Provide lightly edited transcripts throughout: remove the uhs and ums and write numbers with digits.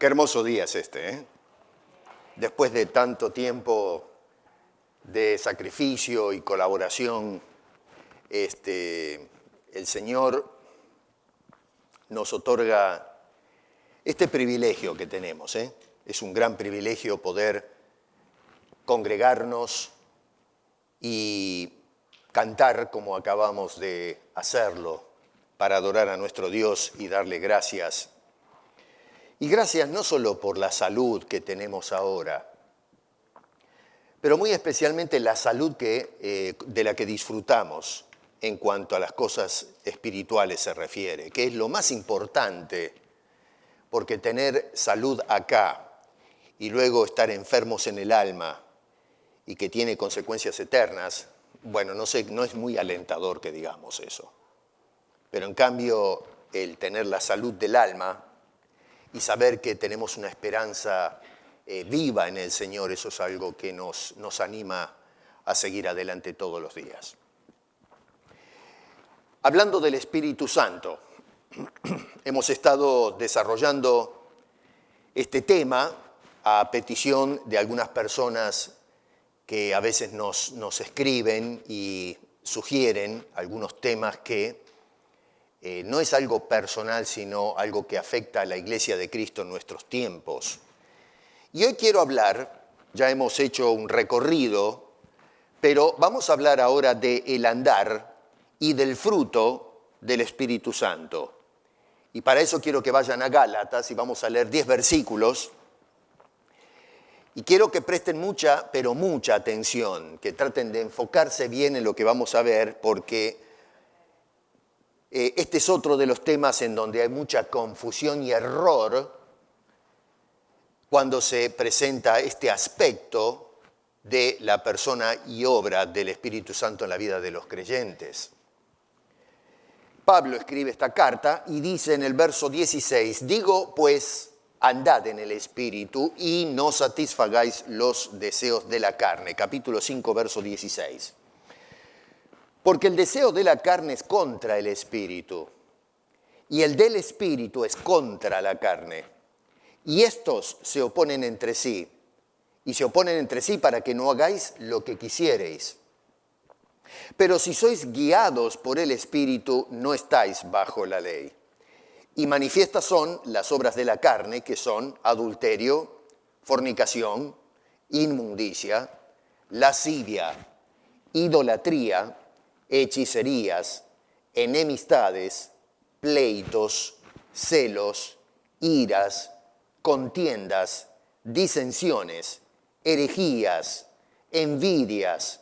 Qué hermoso día es este, ¿eh? Después de tanto tiempo de sacrificio y colaboración, el Señor nos otorga este privilegio que tenemos, ¿eh? Es un gran privilegio poder congregarnos y cantar como acabamos de hacerlo para adorar a nuestro Dios y darle gracias. Y gracias no solo por la salud que tenemos ahora, pero muy especialmente la salud de la que disfrutamos en cuanto a las cosas espirituales se refiere, que es lo más importante, porque tener salud acá y luego estar enfermos en el alma y que tiene consecuencias eternas, bueno, no sé, no es muy alentador que digamos eso. Pero en cambio, el tener la salud del alma y saber que tenemos una esperanza viva en el Señor, eso es algo que nos anima a seguir adelante todos los días. Hablando del Espíritu Santo, hemos estado desarrollando este tema a petición de algunas personas que a veces nos escriben y sugieren algunos temas que no es algo personal, sino algo que afecta a la Iglesia de Cristo en nuestros tiempos. Y hoy quiero hablar, ya hemos hecho un recorrido, pero vamos a hablar ahora del andar y del fruto del Espíritu Santo. Y para eso quiero que vayan a Gálatas y vamos a leer 10 versículos. Y quiero que presten mucha, pero mucha atención, que traten de enfocarse bien en lo que vamos a ver, porque este es otro de los temas en donde hay mucha confusión y error cuando se presenta este aspecto de la persona y obra del Espíritu Santo en la vida de los creyentes. Pablo escribe esta carta y dice en el verso 16, digo pues, andad en el Espíritu y no satisfagáis los deseos de la carne. Capítulo 5, verso 16. Porque el deseo de la carne es contra el Espíritu, y el del Espíritu es contra la carne. Y estos se oponen entre sí, y se oponen entre sí para que no hagáis lo que quisiereis. Pero si sois guiados por el Espíritu, no estáis bajo la ley. Y manifiestas son las obras de la carne, que son adulterio, fornicación, inmundicia, lascivia, idolatría, hechicerías, enemistades, pleitos, celos, iras, contiendas, disensiones, herejías, envidias,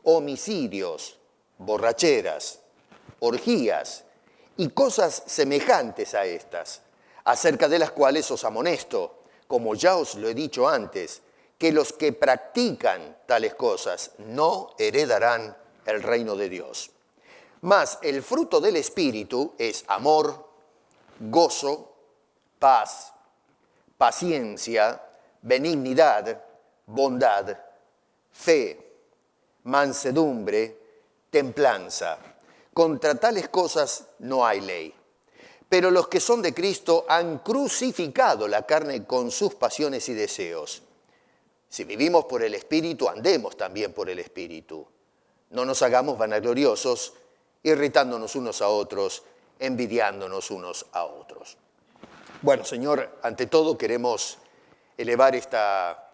homicidios, borracheras, orgías y cosas semejantes a estas, acerca de las cuales os amonesto, como ya os lo he dicho antes, que los que practican tales cosas no heredarán el reino de Dios. Mas el fruto del Espíritu es amor, gozo, paz, paciencia, benignidad, bondad, fe, mansedumbre, templanza. Contra tales cosas no hay ley. Pero los que son de Cristo han crucificado la carne con sus pasiones y deseos. Si vivimos por el Espíritu, andemos también por el Espíritu. No nos hagamos vanagloriosos, irritándonos unos a otros, envidiándonos unos a otros. Bueno, Señor, ante todo queremos elevar esta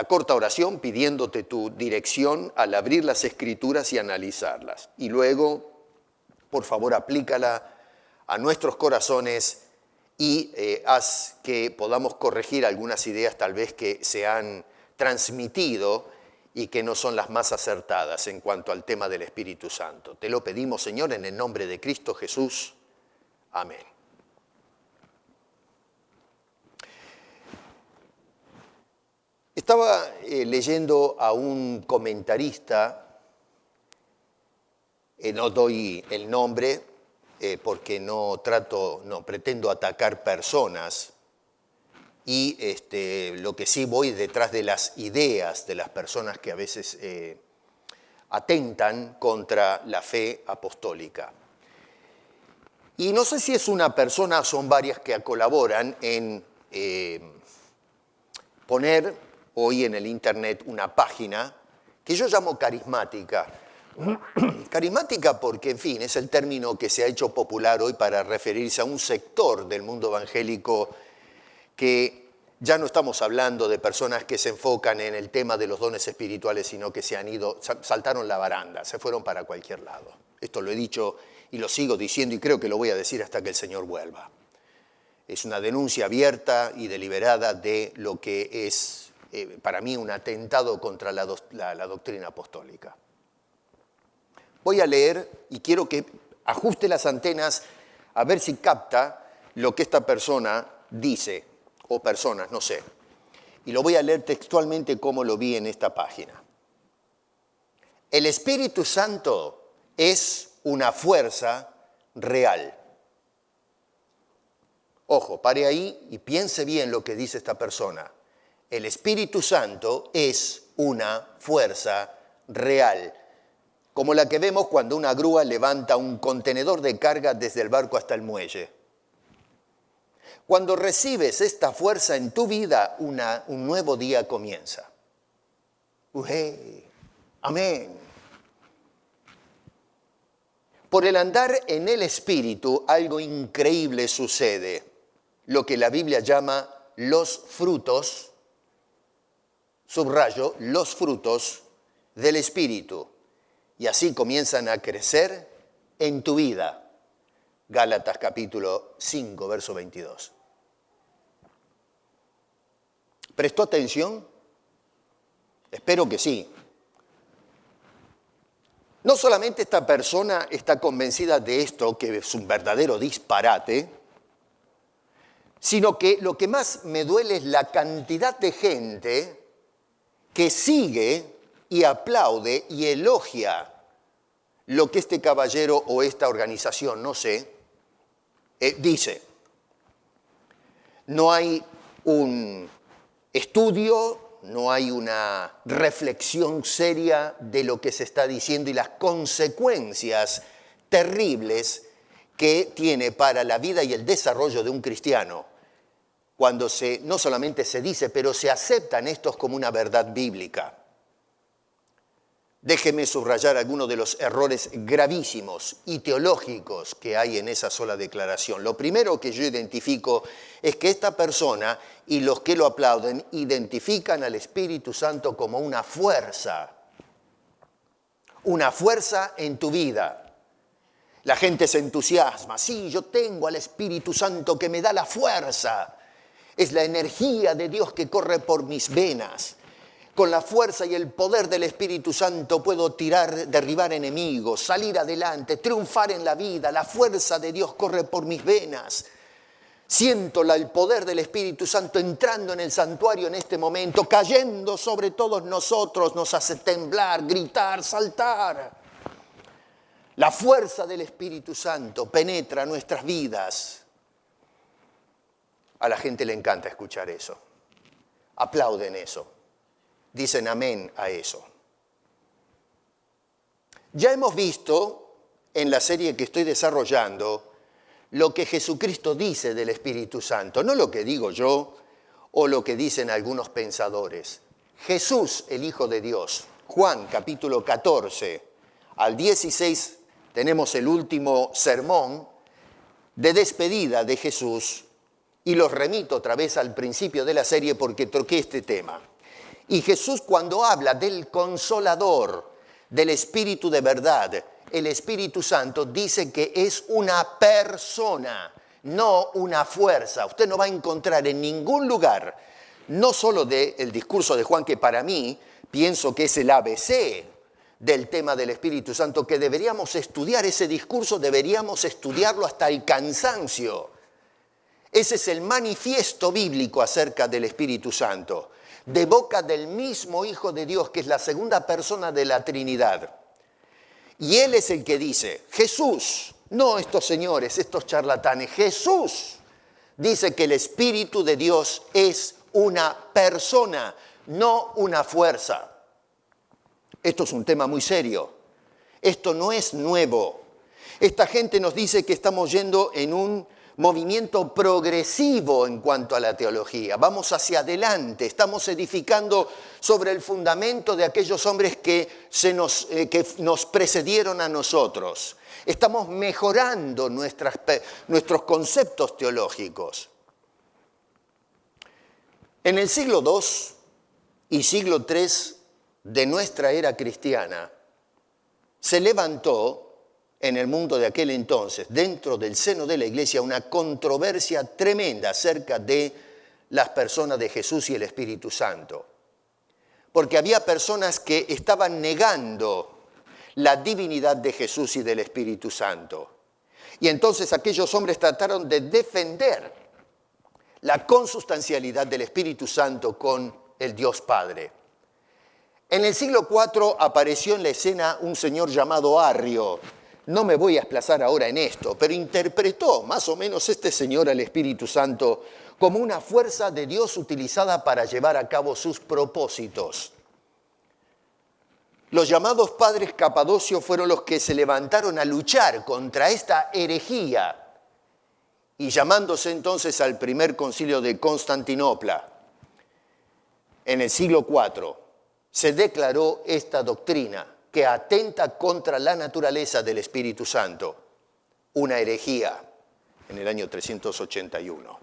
corta oración pidiéndote tu dirección al abrir las Escrituras y analizarlas. Y luego, por favor, aplícala a nuestros corazones y haz que podamos corregir algunas ideas tal vez que se han transmitido y que no son las más acertadas en cuanto al tema del Espíritu Santo. Te lo pedimos, Señor, en el nombre de Cristo Jesús. Amén. Estaba leyendo a un comentarista, no doy el nombre porque no pretendo atacar personas, y lo que sí voy detrás de las ideas de las personas que a veces atentan contra la fe apostólica. Y no sé si es una persona o son varias que colaboran en poner hoy en el internet una página que yo llamo carismática. Carismática porque, en fin, es el término que se ha hecho popular hoy para referirse a un sector del mundo evangélico que ya no estamos hablando de personas que se enfocan en el tema de los dones espirituales, sino que saltaron la baranda, se fueron para cualquier lado. Esto lo he dicho y lo sigo diciendo y creo que lo voy a decir hasta que el Señor vuelva. Es una denuncia abierta y deliberada de lo que es, para mí, un atentado contra la doctrina apostólica. Voy a leer y quiero que ajuste las antenas a ver si capta lo que esta persona dice, o personas, no sé. Y lo voy a leer textualmente como lo vi en esta página. El Espíritu Santo es una fuerza real. Ojo, pare ahí y piense bien lo que dice esta persona. El Espíritu Santo es una fuerza real, como la que vemos cuando una grúa levanta un contenedor de carga desde el barco hasta el muelle. Cuando recibes esta fuerza en tu vida, un nuevo día comienza. Amén. Por el andar en el Espíritu, algo increíble sucede, lo que la Biblia llama los frutos, subrayo, los frutos del Espíritu. Y así comienzan a crecer en tu vida. Gálatas capítulo 5, verso 22. ¿Prestó atención? Espero que sí. No solamente esta persona está convencida de esto, que es un verdadero disparate, sino que lo que más me duele es la cantidad de gente que sigue y aplaude y elogia lo que este caballero o esta organización, no sé, dice. No hay un estudio, no hay una reflexión seria de lo que se está diciendo y las consecuencias terribles que tiene para la vida y el desarrollo de un cristiano cuando no solamente se dice, pero se aceptan estos como una verdad bíblica. Déjeme subrayar algunos de los errores gravísimos y teológicos que hay en esa sola declaración. Lo primero que yo identifico es que esta persona y los que lo aplauden identifican al Espíritu Santo como una fuerza en tu vida. La gente se entusiasma, sí, yo tengo al Espíritu Santo que me da la fuerza. Es la energía de Dios que corre por mis venas. Con la fuerza y el poder del Espíritu Santo puedo derribar enemigos, salir adelante, triunfar en la vida. La fuerza de Dios corre por mis venas. Siento el poder del Espíritu Santo entrando en el santuario en este momento, cayendo sobre todos nosotros, nos hace temblar, gritar, saltar. La fuerza del Espíritu Santo penetra nuestras vidas. A la gente le encanta escuchar eso. Aplauden eso. Dicen amén a eso. Ya hemos visto en la serie que estoy desarrollando lo que Jesucristo dice del Espíritu Santo, no lo que digo yo o lo que dicen algunos pensadores. Jesús, el Hijo de Dios, Juan capítulo 14 al 16, tenemos el último sermón de despedida de Jesús y los remito otra vez al principio de la serie porque toqué este tema. Y Jesús, cuando habla del Consolador, del Espíritu de verdad, el Espíritu Santo, dice que es una persona, no una fuerza. Usted no va a encontrar en ningún lugar, no solo del discurso de Juan, que para mí Pienso que es el ABC del tema del Espíritu Santo, que deberíamos estudiar ese discurso, deberíamos estudiarlo hasta el cansancio. Ese es el manifiesto bíblico acerca del Espíritu Santo, de boca del mismo Hijo de Dios, que es la segunda persona de la Trinidad. Y Él es el que dice, Jesús, no estos señores, estos charlatanes, Jesús dice que el Espíritu de Dios es una persona, no una fuerza. Esto es un tema muy serio. Esto no es nuevo. Esta gente nos dice que estamos yendo en un movimiento progresivo en cuanto a la teología. Vamos hacia adelante, estamos edificando sobre el fundamento de aquellos hombres que nos precedieron a nosotros. Estamos mejorando nuestros conceptos teológicos. En el siglo II y siglo III de nuestra era cristiana, se levantó en el mundo de aquel entonces, dentro del seno de la iglesia, una controversia tremenda acerca de las personas de Jesús y el Espíritu Santo. Porque había personas que estaban negando la divinidad de Jesús y del Espíritu Santo. Y entonces aquellos hombres trataron de defender la consustancialidad del Espíritu Santo con el Dios Padre. En el siglo IV apareció en la escena un señor llamado Arrio. No me voy a desplazar ahora en esto, pero interpretó más o menos este señor al Espíritu Santo como una fuerza de Dios utilizada para llevar a cabo sus propósitos. Los llamados padres capadocios fueron los que se levantaron a luchar contra esta herejía y llamándose entonces al primer concilio de Constantinopla en el siglo IV, se declaró esta doctrina que atenta contra la naturaleza del Espíritu Santo, una herejía, en el año 381.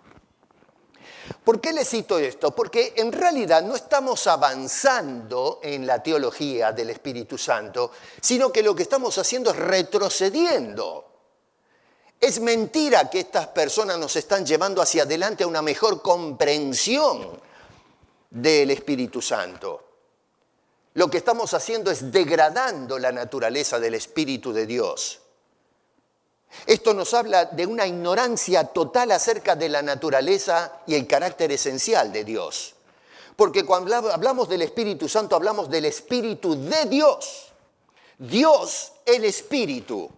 ¿Por qué le cito esto? Porque en realidad no estamos avanzando en la teología del Espíritu Santo, sino que lo que estamos haciendo es retrocediendo. Es mentira que estas personas nos están llevando hacia adelante a una mejor comprensión del Espíritu Santo. Lo que estamos haciendo es degradando la naturaleza del Espíritu de Dios. Esto nos habla de una ignorancia total acerca de la naturaleza y el carácter esencial de Dios. Porque cuando hablamos del Espíritu Santo, hablamos del Espíritu de Dios. Dios, el Espíritu.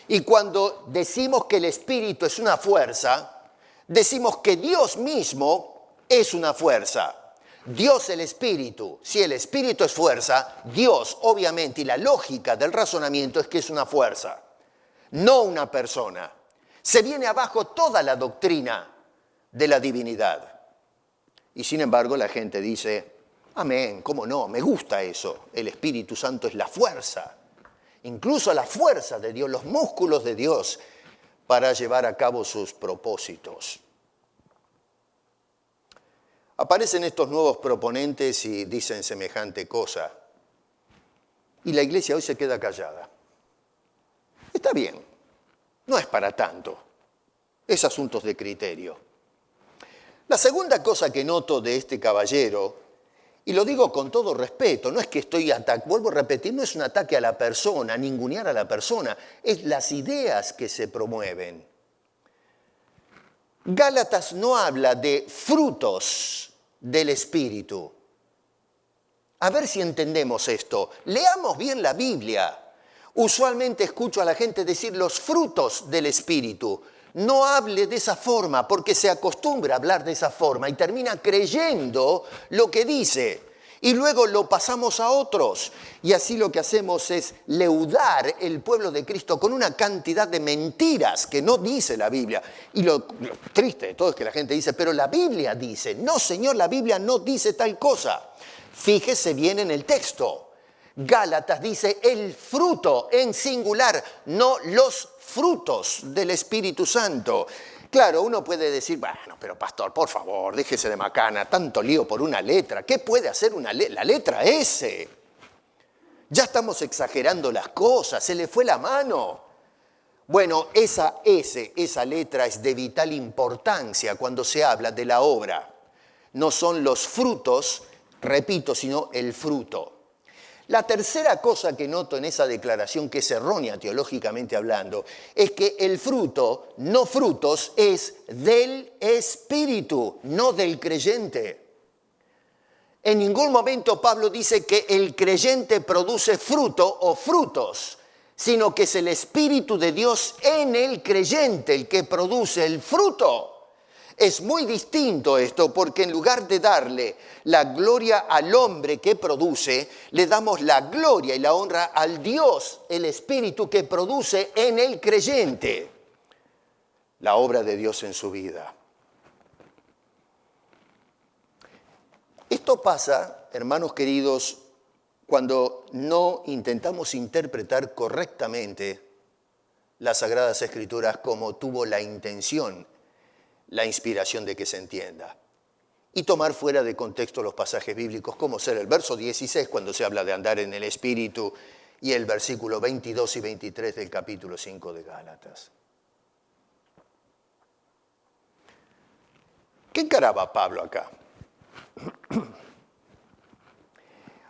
Y cuando decimos que el Espíritu es una fuerza, decimos que Dios mismo es una fuerza. Dios el Espíritu, si el Espíritu es fuerza, Dios obviamente, y la lógica del razonamiento es que es una fuerza, no una persona. Se viene abajo toda la doctrina de la divinidad. Y sin embargo la gente dice, amén, ¿cómo no? Me gusta eso, el Espíritu Santo es la fuerza, incluso la fuerza de Dios, los músculos de Dios para llevar a cabo sus propósitos. Aparecen estos nuevos proponentes y dicen semejante cosa. Y la iglesia hoy se queda callada. Está bien, no es para tanto. Es asuntos de criterio. La segunda cosa que noto de este caballero, y lo digo con todo respeto, no es que estoy vuelvo a repetir, no es un ataque a la persona, ningunear a la persona, es las ideas que se promueven. Gálatas no habla de frutos del Espíritu. A ver si entendemos esto. Leamos bien la Biblia. Usualmente escucho a la gente decir los frutos del Espíritu. No hable de esa forma porque se acostumbra a hablar de esa forma y termina creyendo lo que dice. Y luego lo pasamos a otros. Y así lo que hacemos es leudar el pueblo de Cristo con una cantidad de mentiras que no dice la Biblia. Y lo triste de todo es que la gente dice, pero la Biblia dice. No, Señor, la Biblia no dice tal cosa. Fíjese bien en el texto. Gálatas dice el fruto en singular, no los frutos del Espíritu Santo. Claro, uno puede decir, bueno, pero pastor, por favor, déjese de macana, tanto lío por una letra. ¿Qué puede hacer la letra S? Ya estamos exagerando las cosas, se le fue la mano. Bueno, esa S, esa letra es de vital importancia cuando se habla de la obra. No son los frutos repito, sino el fruto. La tercera cosa que noto en esa declaración, que es errónea teológicamente hablando, es que el fruto, no frutos, es del Espíritu, no del creyente. En ningún momento Pablo dice que el creyente produce fruto o frutos, sino que es el Espíritu de Dios en el creyente el que produce el fruto. Es muy distinto esto, porque en lugar de darle la gloria al hombre que produce, le damos la gloria y la honra al Dios, el Espíritu que produce en el creyente la obra de Dios en su vida. Esto pasa, hermanos queridos, cuando no intentamos interpretar correctamente las Sagradas Escrituras como tuvo la intención, la inspiración de que se entienda. Y tomar fuera de contexto los pasajes bíblicos, como ser el verso 16 cuando se habla de andar en el Espíritu y el versículo 22 y 23 del capítulo 5 de Gálatas. ¿Qué encaraba Pablo acá?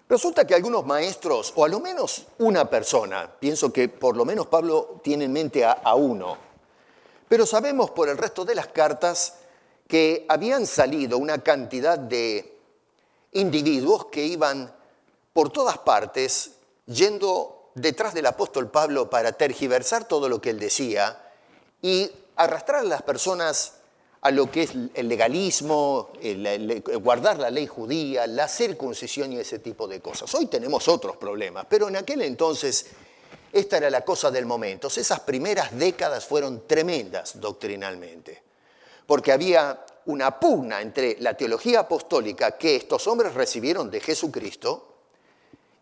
Resulta que algunos maestros, o a lo menos una persona, pienso que por lo menos Pablo tiene en mente a uno, pero sabemos por el resto de las cartas que habían salido una cantidad de individuos que iban por todas partes yendo detrás del apóstol Pablo para tergiversar todo lo que él decía y arrastrar a las personas a lo que es el legalismo, guardar la ley judía, la circuncisión y ese tipo de cosas. Hoy tenemos otros problemas, pero en aquel entonces esta era la cosa del momento. Esas primeras décadas fueron tremendas doctrinalmente, porque había una pugna entre la teología apostólica que estos hombres recibieron de Jesucristo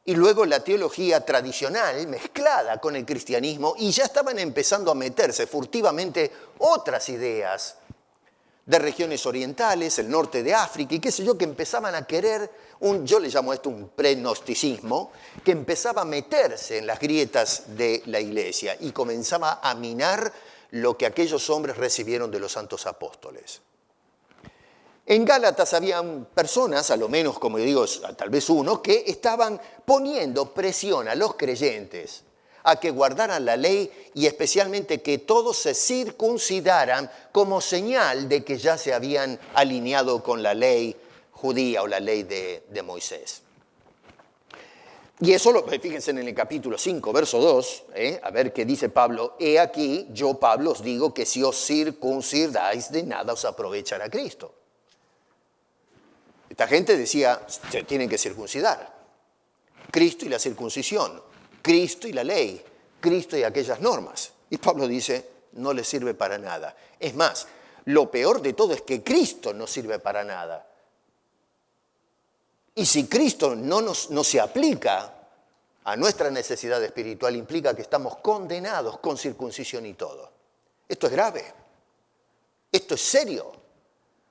y luego la teología tradicional mezclada con el cristianismo, y ya estaban empezando a meterse furtivamente otras ideas de regiones orientales, el norte de África y qué sé yo, que empezaban a querer, yo le llamo esto un pregnosticismo, que empezaba a meterse en las grietas de la iglesia y comenzaba a minar lo que aquellos hombres recibieron de los santos apóstoles. En Gálatas habían personas, a lo menos, como digo, tal vez uno, que estaban poniendo presión a los creyentes a que guardaran la ley y especialmente que todos se circuncidaran como señal de que ya se habían alineado con la ley judía o la ley de Moisés. Y eso, fíjense en el capítulo 5, verso 2, a ver qué dice Pablo. He aquí, yo Pablo os digo que si os circuncidáis de nada os aprovechará Cristo. Esta gente decía, se tienen que circuncidar. Cristo y la circuncisión, Cristo y la ley, Cristo y aquellas normas. Y Pablo dice, no les sirve para nada. Es más, lo peor de todo es que Cristo no sirve para nada. Y si Cristo no se aplica a nuestra necesidad espiritual, implica que estamos condenados con circuncisión y todo. Esto es grave. Esto es serio.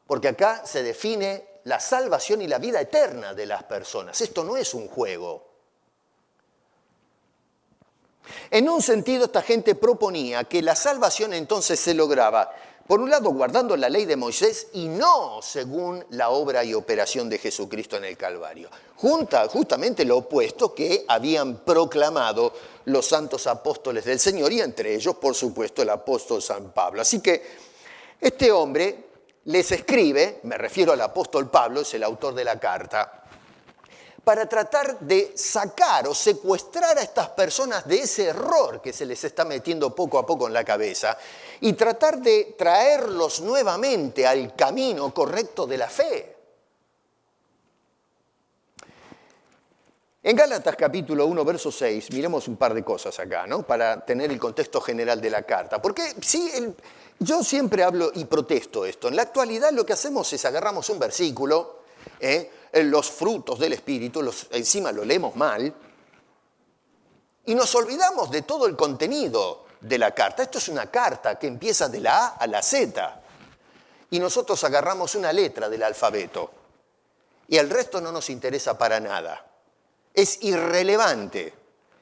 Porque acá se define la salvación y la vida eterna de las personas. Esto no es un juego. En un sentido, esta gente proponía que la salvación entonces se lograba, por un lado, guardando la ley de Moisés y no según la obra y operación de Jesucristo en el Calvario. Justamente lo opuesto que habían proclamado los santos apóstoles del Señor y entre ellos, por supuesto, el apóstol San Pablo. Así que este hombre les escribe, me refiero al apóstol Pablo, es el autor de la carta, para tratar de sacar o secuestrar a estas personas de ese error que se les está metiendo poco a poco en la cabeza y tratar de traerlos nuevamente al camino correcto de la fe. En Gálatas capítulo 1, verso 6, miremos un par de cosas acá, ¿no? Para tener el contexto general de la carta. Porque sí, yo siempre hablo y protesto esto. En la actualidad lo que hacemos es agarramos un versículo, los frutos del Espíritu, encima lo leemos mal, y nos olvidamos de todo el contenido de la carta. Esto es una carta que empieza de la A a la Z, y nosotros agarramos una letra del alfabeto, y el resto no nos interesa para nada. Es irrelevante.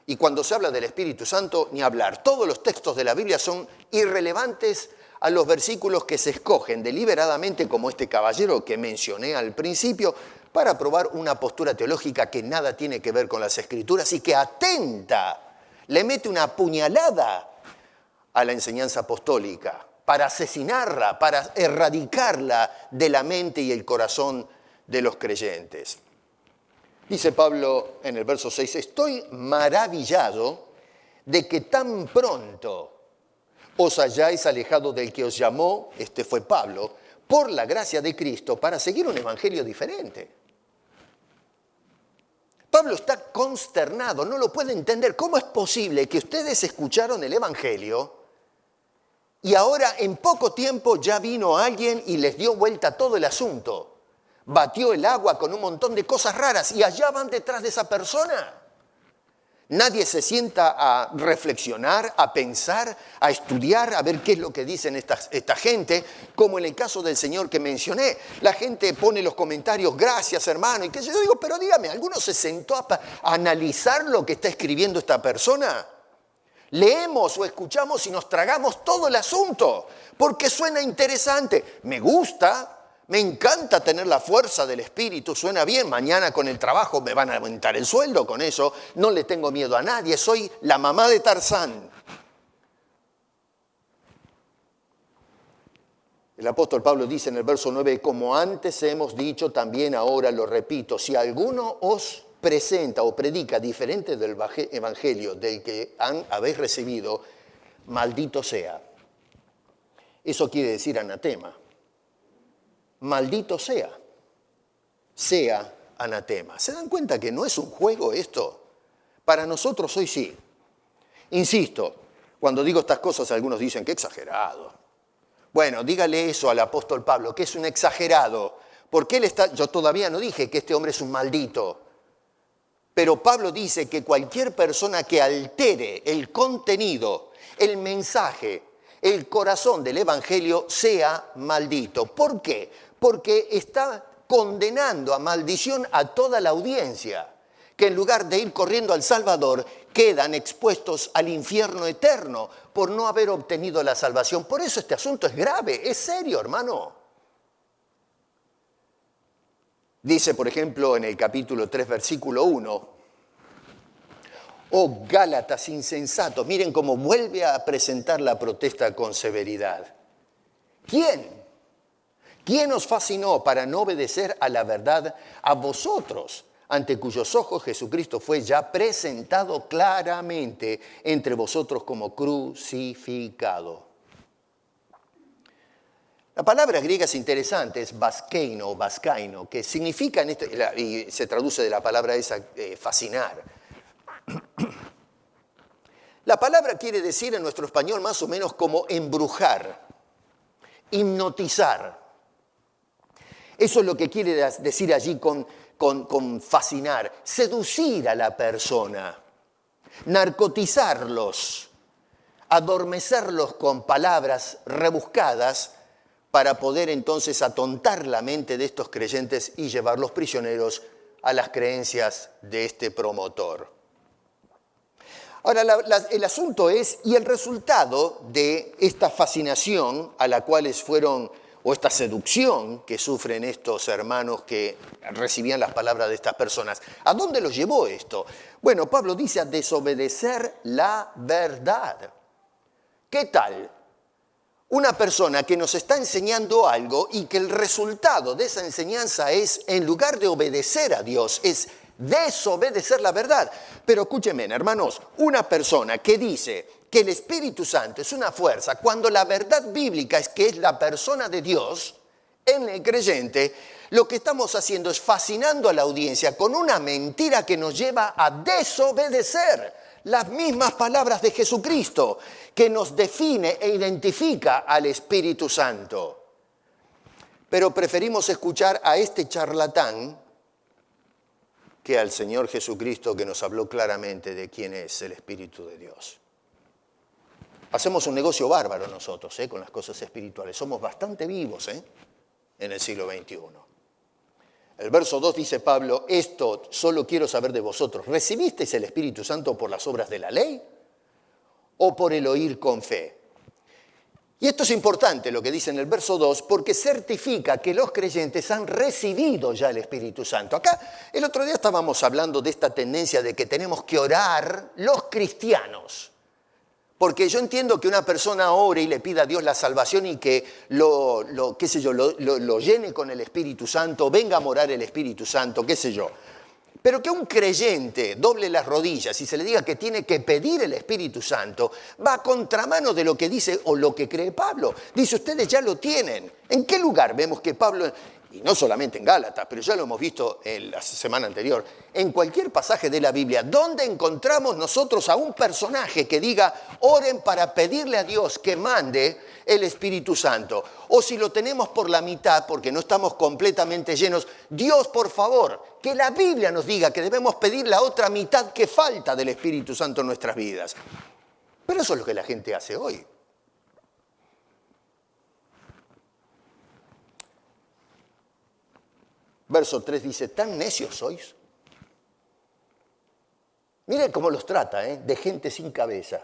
Y cuando se habla del Espíritu Santo, ni hablar. Todos los textos de la Biblia son irrelevantes a los versículos que se escogen deliberadamente, como este caballero que mencioné al principio, para probar una postura teológica que nada tiene que ver con las Escrituras y que atenta, le mete una puñalada a la enseñanza apostólica, para asesinarla, para erradicarla de la mente y el corazón de los creyentes. Dice Pablo en el verso 6, estoy maravillado de que tan pronto os hayáis alejado del que os llamó, este fue Pablo, por la gracia de Cristo, para seguir un evangelio diferente. Pablo está consternado, no lo puede entender. ¿Cómo es posible que ustedes escucharon el evangelio y ahora en poco tiempo ya vino alguien y les dio vuelta todo el asunto? Batió el agua con un montón de cosas raras y allá van detrás de esa persona. Nadie se sienta a reflexionar, a pensar, a estudiar, a ver qué es lo que dicen esta gente, como en el caso del señor que mencioné. La gente pone los comentarios, gracias hermano, y qué sé yo, digo, pero dígame, ¿alguno se sentó a analizar lo que está escribiendo esta persona? Leemos o escuchamos y nos tragamos todo el asunto, porque suena interesante, me gusta. Me encanta tener la fuerza del Espíritu, suena bien, mañana con el trabajo me van a aumentar el sueldo con eso, no le tengo miedo a nadie, soy la mamá de Tarzán. El apóstol Pablo dice en el verso 9, como antes hemos dicho, también ahora lo repito, si alguno os presenta o predica diferente del evangelio del que habéis recibido, maldito sea. Eso quiere decir anatema. Maldito sea anatema. ¿Se dan cuenta que no es un juego esto? Para nosotros hoy sí. Insisto, cuando digo estas cosas algunos dicen que exagerado. Bueno, dígale eso al apóstol Pablo, que es un exagerado. Porque él está, yo todavía no dije que este hombre es un maldito. Pero Pablo dice que cualquier persona que altere el contenido, el mensaje, el corazón del evangelio sea maldito. ¿Por qué? Porque está condenando a maldición a toda la audiencia, que en lugar de ir corriendo al Salvador, quedan expuestos al infierno eterno por no haber obtenido la salvación. Por eso este asunto es grave, es serio, hermano. Dice, por ejemplo, en el capítulo 3, versículo 1, oh Gálatas insensatos, miren cómo vuelve a presentar la protesta con severidad. ¿Quién os fascinó para no obedecer a la verdad a vosotros, ante cuyos ojos Jesucristo fue ya presentado claramente entre vosotros como crucificado? La palabra griega es interesante, es baskeino o bascaino, que significa, y se traduce de la palabra esa, fascinar. La palabra quiere decir en nuestro español más o menos como embrujar, hipnotizar. Eso es lo que quiere decir allí con fascinar, seducir a la persona, narcotizarlos, adormecerlos con palabras rebuscadas para poder entonces atontar la mente de estos creyentes y llevarlos prisioneros a las creencias de este promotor. Ahora, el asunto es, y el resultado de esta fascinación a la cual fueron, o esta seducción que sufren estos hermanos que recibían las palabras de estas personas, ¿a dónde los llevó esto? Bueno, Pablo dice a desobedecer la verdad. ¿Qué tal? Una persona que nos está enseñando algo y que el resultado de esa enseñanza es, en lugar de obedecer a Dios, es desobedecer la verdad. Pero escúchenme, hermanos, una persona que dice que el Espíritu Santo es una fuerza, cuando la verdad bíblica es que es la persona de Dios en el creyente, lo que estamos haciendo es fascinando a la audiencia con una mentira que nos lleva a desobedecer las mismas palabras de Jesucristo, que nos define e identifica al Espíritu Santo. Pero preferimos escuchar a este charlatán que al Señor Jesucristo, que nos habló claramente de quién es el Espíritu de Dios. Hacemos un negocio bárbaro nosotros con las cosas espirituales. Somos bastante vivos en el siglo XXI. El verso 2 dice Pablo, esto solo quiero saber de vosotros. ¿Recibisteis el Espíritu Santo por las obras de la ley o por el oír con fe? Y esto es importante lo que dice en el verso 2, porque certifica que los creyentes han recibido ya el Espíritu Santo. Acá, el otro día estábamos hablando de esta tendencia de que tenemos que orar los cristianos. Porque yo entiendo que una persona ore y le pida a Dios la salvación y que lo llene con el Espíritu Santo, venga a morar el Espíritu Santo, qué sé yo. Pero que un creyente doble las rodillas y se le diga que tiene que pedir el Espíritu Santo, va a contramano de lo que dice o lo que cree Pablo. Dice, ustedes ya lo tienen. ¿En qué lugar vemos que Pablo, y no solamente en Gálatas, pero ya lo hemos visto en la semana anterior, en cualquier pasaje de la Biblia, ¿dónde encontramos nosotros a un personaje que diga, oren para pedirle a Dios que mande el Espíritu Santo? O si lo tenemos por la mitad, porque no estamos completamente llenos, Dios, por favor, que la Biblia nos diga que debemos pedir la otra mitad que falta del Espíritu Santo en nuestras vidas. Pero eso es lo que la gente hace hoy. Verso 3 dice, ¿tan necios sois? Miren cómo los trata, de gente sin cabeza.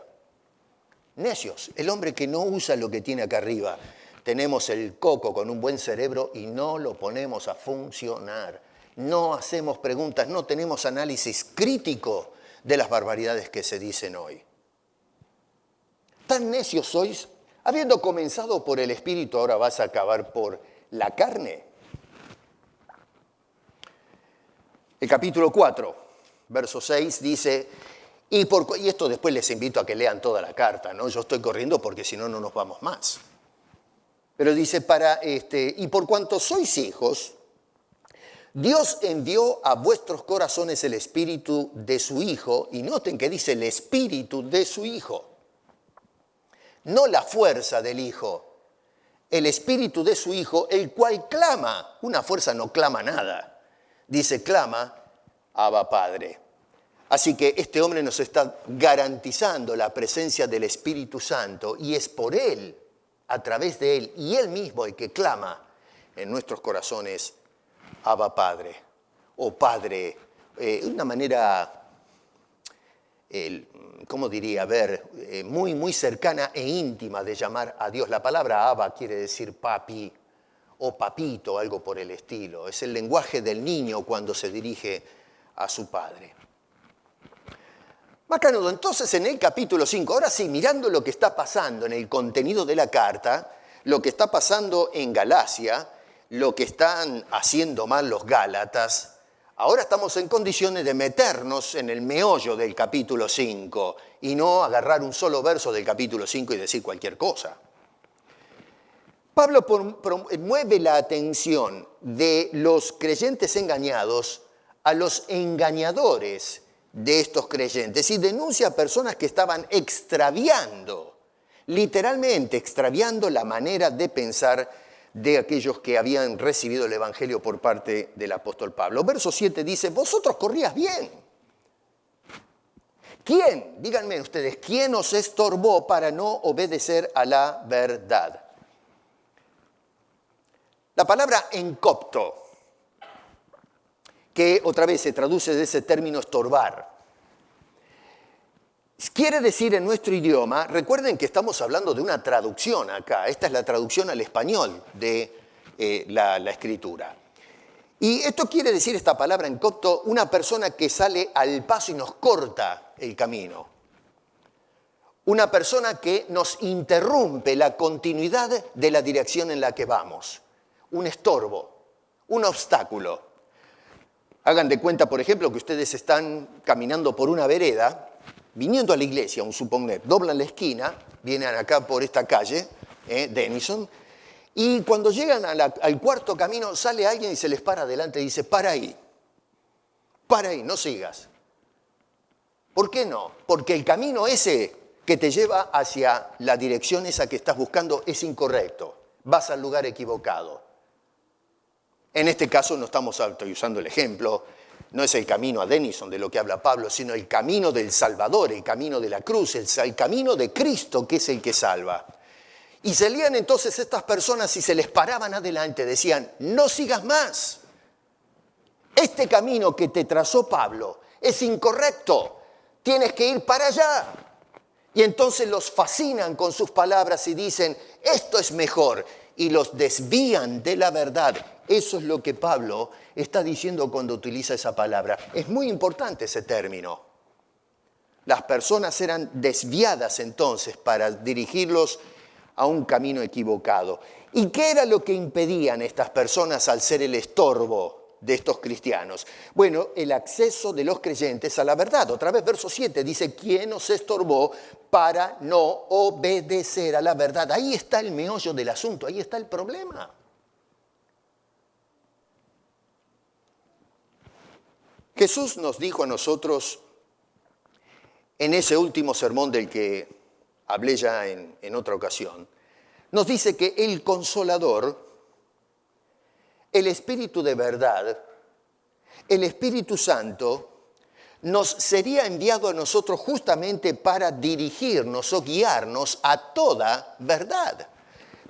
Necios, el hombre que no usa lo que tiene acá arriba. Tenemos el coco con un buen cerebro y no lo ponemos a funcionar. No hacemos preguntas, no tenemos análisis crítico de las barbaridades que se dicen hoy. ¿Tan necios sois? Habiendo comenzado por el Espíritu, ahora vas a acabar por la carne. El capítulo 4, verso 6 dice, y esto después les invito a que lean toda la carta, ¿no? Yo estoy corriendo porque si no, no nos vamos más. Pero dice, y por cuanto sois hijos, Dios envió a vuestros corazones el Espíritu de su Hijo, y noten que dice el Espíritu de su Hijo, no la fuerza del Hijo, el Espíritu de su Hijo, el cual clama, una fuerza no clama nada, dice clama, Abba Padre. Así que este hombre nos está garantizando la presencia del Espíritu Santo y es por Él, a través de Él y Él mismo el que clama en nuestros corazones, Abba Padre, o Padre, una manera, ¿cómo diría? Muy, muy cercana e íntima de llamar a Dios. La palabra Abba quiere decir papi o papito, algo por el estilo. Es el lenguaje del niño cuando se dirige a su padre. Macanudo, entonces en el capítulo 5, ahora sí, mirando lo que está pasando en el contenido de la carta, lo que está pasando en Galacia, lo que están haciendo mal los Gálatas, ahora estamos en condiciones de meternos en el meollo del capítulo 5 y no agarrar un solo verso del capítulo 5 y decir cualquier cosa. Pablo mueve la atención de los creyentes engañados a los engañadores de estos creyentes y denuncia a personas que estaban extraviando, literalmente extraviando la manera de pensar de aquellos que habían recibido el Evangelio por parte del apóstol Pablo. Verso 7 dice, vosotros corrías bien. ¿Quién? Díganme ustedes, ¿quién os estorbó para no obedecer a la verdad? La palabra en copto, que otra vez se traduce de ese término estorbar, quiere decir en nuestro idioma, recuerden que estamos hablando de una traducción acá, esta es la traducción al español de la escritura. Y esto quiere decir, esta palabra en copto, una persona que sale al paso y nos corta el camino. Una persona que nos interrumpe la continuidad de la dirección en la que vamos. Un estorbo, un obstáculo. Hagan de cuenta, por ejemplo, que ustedes están caminando por una vereda, viniendo a la iglesia, un suponer, doblan la esquina, vienen acá por esta calle, Denison, y cuando llegan al cuarto camino, sale alguien y se les para adelante y dice, para ahí, no sigas. ¿Por qué no? Porque el camino ese que te lleva hacia la dirección esa que estás buscando es incorrecto, vas al lugar equivocado. En este caso no estamos usando el ejemplo, no es el camino a Denison de lo que habla Pablo, sino el camino del Salvador, el camino de la cruz, el camino de Cristo que es el que salva. Y salían entonces estas personas y se les paraban adelante, decían, no sigas más. Este camino que te trazó Pablo es incorrecto, tienes que ir para allá. Y entonces los fascinan con sus palabras y dicen, esto es mejor, y los desvían de la verdad. Eso es lo que Pablo está diciendo cuando utiliza esa palabra. Es muy importante ese término. Las personas eran desviadas entonces para dirigirlos a un camino equivocado. ¿Y qué era lo que impedían estas personas al ser el estorbo de estos cristianos? Bueno, el acceso de los creyentes a la verdad. Otra vez, verso 7 dice, ¿quién os estorbó para no obedecer a la verdad? Ahí está el meollo del asunto, ahí está el problema. Jesús nos dijo a nosotros en ese último sermón del que hablé ya en otra ocasión, nos dice que el Consolador, el Espíritu de verdad, el Espíritu Santo, nos sería enviado a nosotros justamente para dirigirnos o guiarnos a toda verdad.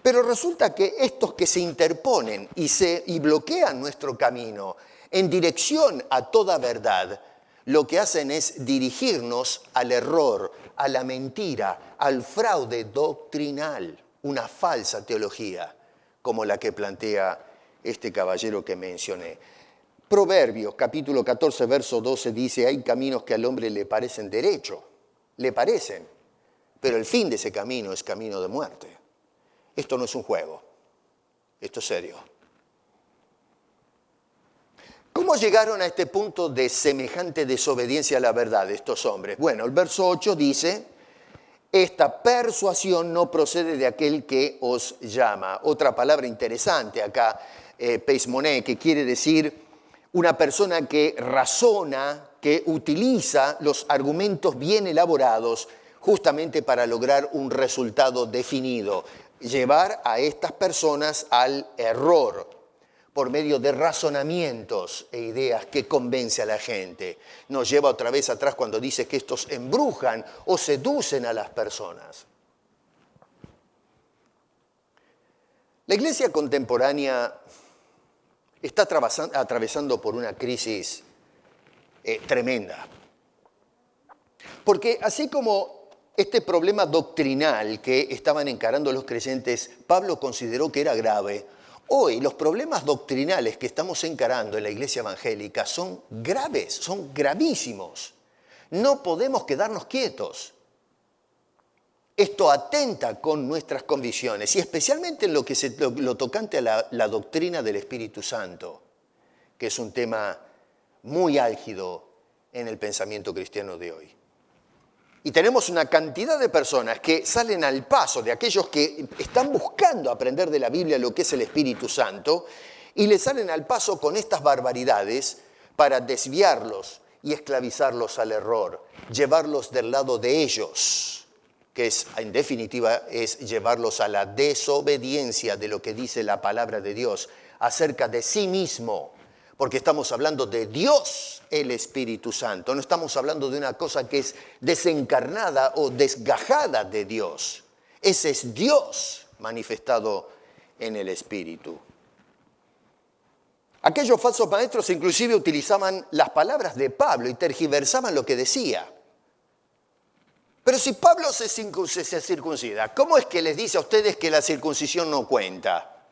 Pero resulta que estos que se interponen y bloquean nuestro camino en dirección a toda verdad, lo que hacen es dirigirnos al error, a la mentira, al fraude doctrinal, una falsa teología, como la que plantea este caballero que mencioné. Proverbios, capítulo 14, verso 12, dice, hay caminos que al hombre le parecen derecho, le parecen, pero el fin de ese camino es camino de muerte. Esto no es un juego, esto es serio. ¿Cómo llegaron a este punto de semejante desobediencia a la verdad estos hombres? Bueno, el verso 8 dice, esta persuasión no procede de aquel que os llama. Otra palabra interesante acá, peismoné, que quiere decir una persona que razona, que utiliza los argumentos bien elaborados justamente para lograr un resultado definido. Llevar a estas personas al error por medio de razonamientos e ideas que convence a la gente. Nos lleva otra vez atrás cuando dice que estos embrujan o seducen a las personas. La iglesia contemporánea está atravesando por una crisis tremenda. Porque así como este problema doctrinal que estaban encarando los creyentes, Pablo consideró que era grave, hoy los problemas doctrinales que estamos encarando en la iglesia evangélica son graves, son gravísimos. No podemos quedarnos quietos. Esto atenta con nuestras convicciones y especialmente en lo tocante a la doctrina del Espíritu Santo, que es un tema muy álgido en el pensamiento cristiano de hoy. Y tenemos una cantidad de personas que salen al paso de aquellos que están buscando aprender de la Biblia lo que es el Espíritu Santo y le salen al paso con estas barbaridades para desviarlos y esclavizarlos al error, llevarlos del lado de ellos, que es, en definitiva, es llevarlos a la desobediencia de lo que dice la palabra de Dios acerca de sí mismo, porque estamos hablando de Dios, el Espíritu Santo. No estamos hablando de una cosa que es desencarnada o desgajada de Dios. Ese es Dios manifestado en el Espíritu. Aquellos falsos maestros inclusive utilizaban las palabras de Pablo y tergiversaban lo que decía. Pero si Pablo se circuncida, ¿cómo es que les dice a ustedes que la circuncisión no cuenta?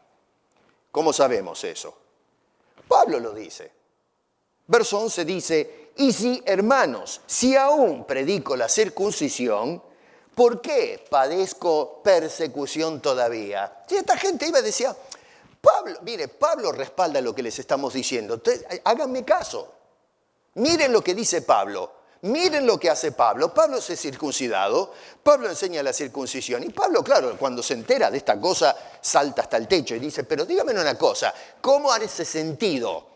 ¿Cómo sabemos eso? Pablo lo dice. Verso 11 dice, y si, hermanos, si aún predico la circuncisión, ¿por qué padezco persecución todavía? Si esta gente iba y decía, Pablo respalda lo que les estamos diciendo, entonces, háganme caso. Miren lo que dice Pablo. Miren lo que hace Pablo. Pablo se ha circuncidado, Pablo enseña la circuncisión. Y Pablo, claro, cuando se entera de esta cosa, salta hasta el techo y dice, pero dígame una cosa, ¿cómo hace sentido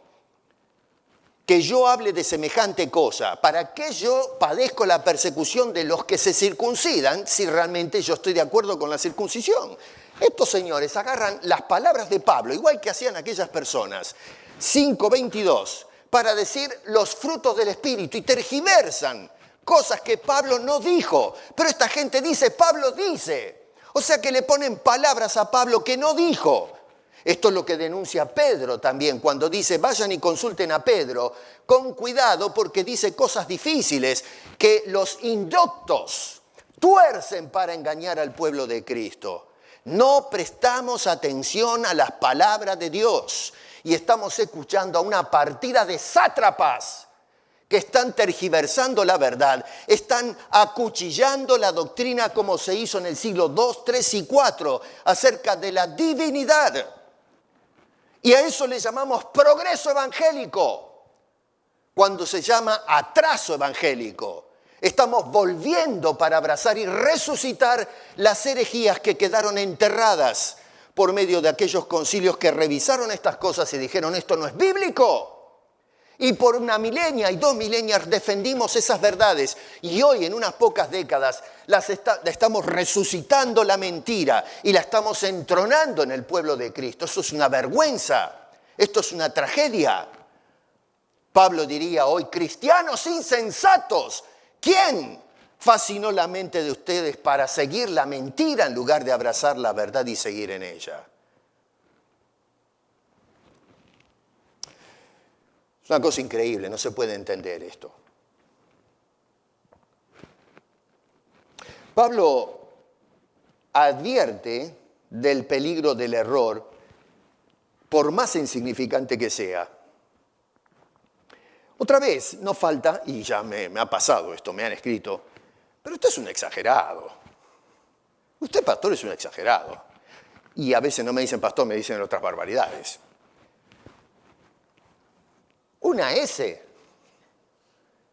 que yo hable de semejante cosa? ¿Para qué yo padezco la persecución de los que se circuncidan si realmente yo estoy de acuerdo con la circuncisión? Estos señores agarran las palabras de Pablo, igual que hacían aquellas personas, 5:22, para decir los frutos del Espíritu y tergiversan cosas que Pablo no dijo. Pero esta gente dice, Pablo dice. O sea que le ponen palabras a Pablo que no dijo. Esto es lo que denuncia Pedro también cuando dice, vayan y consulten a Pedro con cuidado porque dice cosas difíciles que los indoctos tuercen para engañar al pueblo de Cristo. No prestamos atención a las palabras de Dios y estamos escuchando a una partida de sátrapas que están tergiversando la verdad, están acuchillando la doctrina como se hizo en el siglo II, III y IV acerca de la divinidad. Y a eso le llamamos progreso evangélico, cuando se llama atraso evangélico. Estamos volviendo para abrazar y resucitar las herejías que quedaron enterradas por medio de aquellos concilios que revisaron estas cosas y dijeron, esto no es bíblico. Y por una milenia y 2 milenias defendimos esas verdades. Y hoy, en unas pocas décadas, estamos resucitando la mentira y la estamos entronando en el pueblo de Cristo. Eso es una vergüenza. Esto es una tragedia. Pablo diría hoy, cristianos insensatos, ¿quién fascinó la mente de ustedes para seguir la mentira en lugar de abrazar la verdad y seguir en ella? Es una cosa increíble, no se puede entender esto. Pablo advierte del peligro del error, por más insignificante que sea. Otra vez, no falta, y ya me ha pasado esto, me han escrito, pero usted es un exagerado. Usted, pastor, es un exagerado. Y a veces no me dicen pastor, me dicen otras barbaridades. Una S.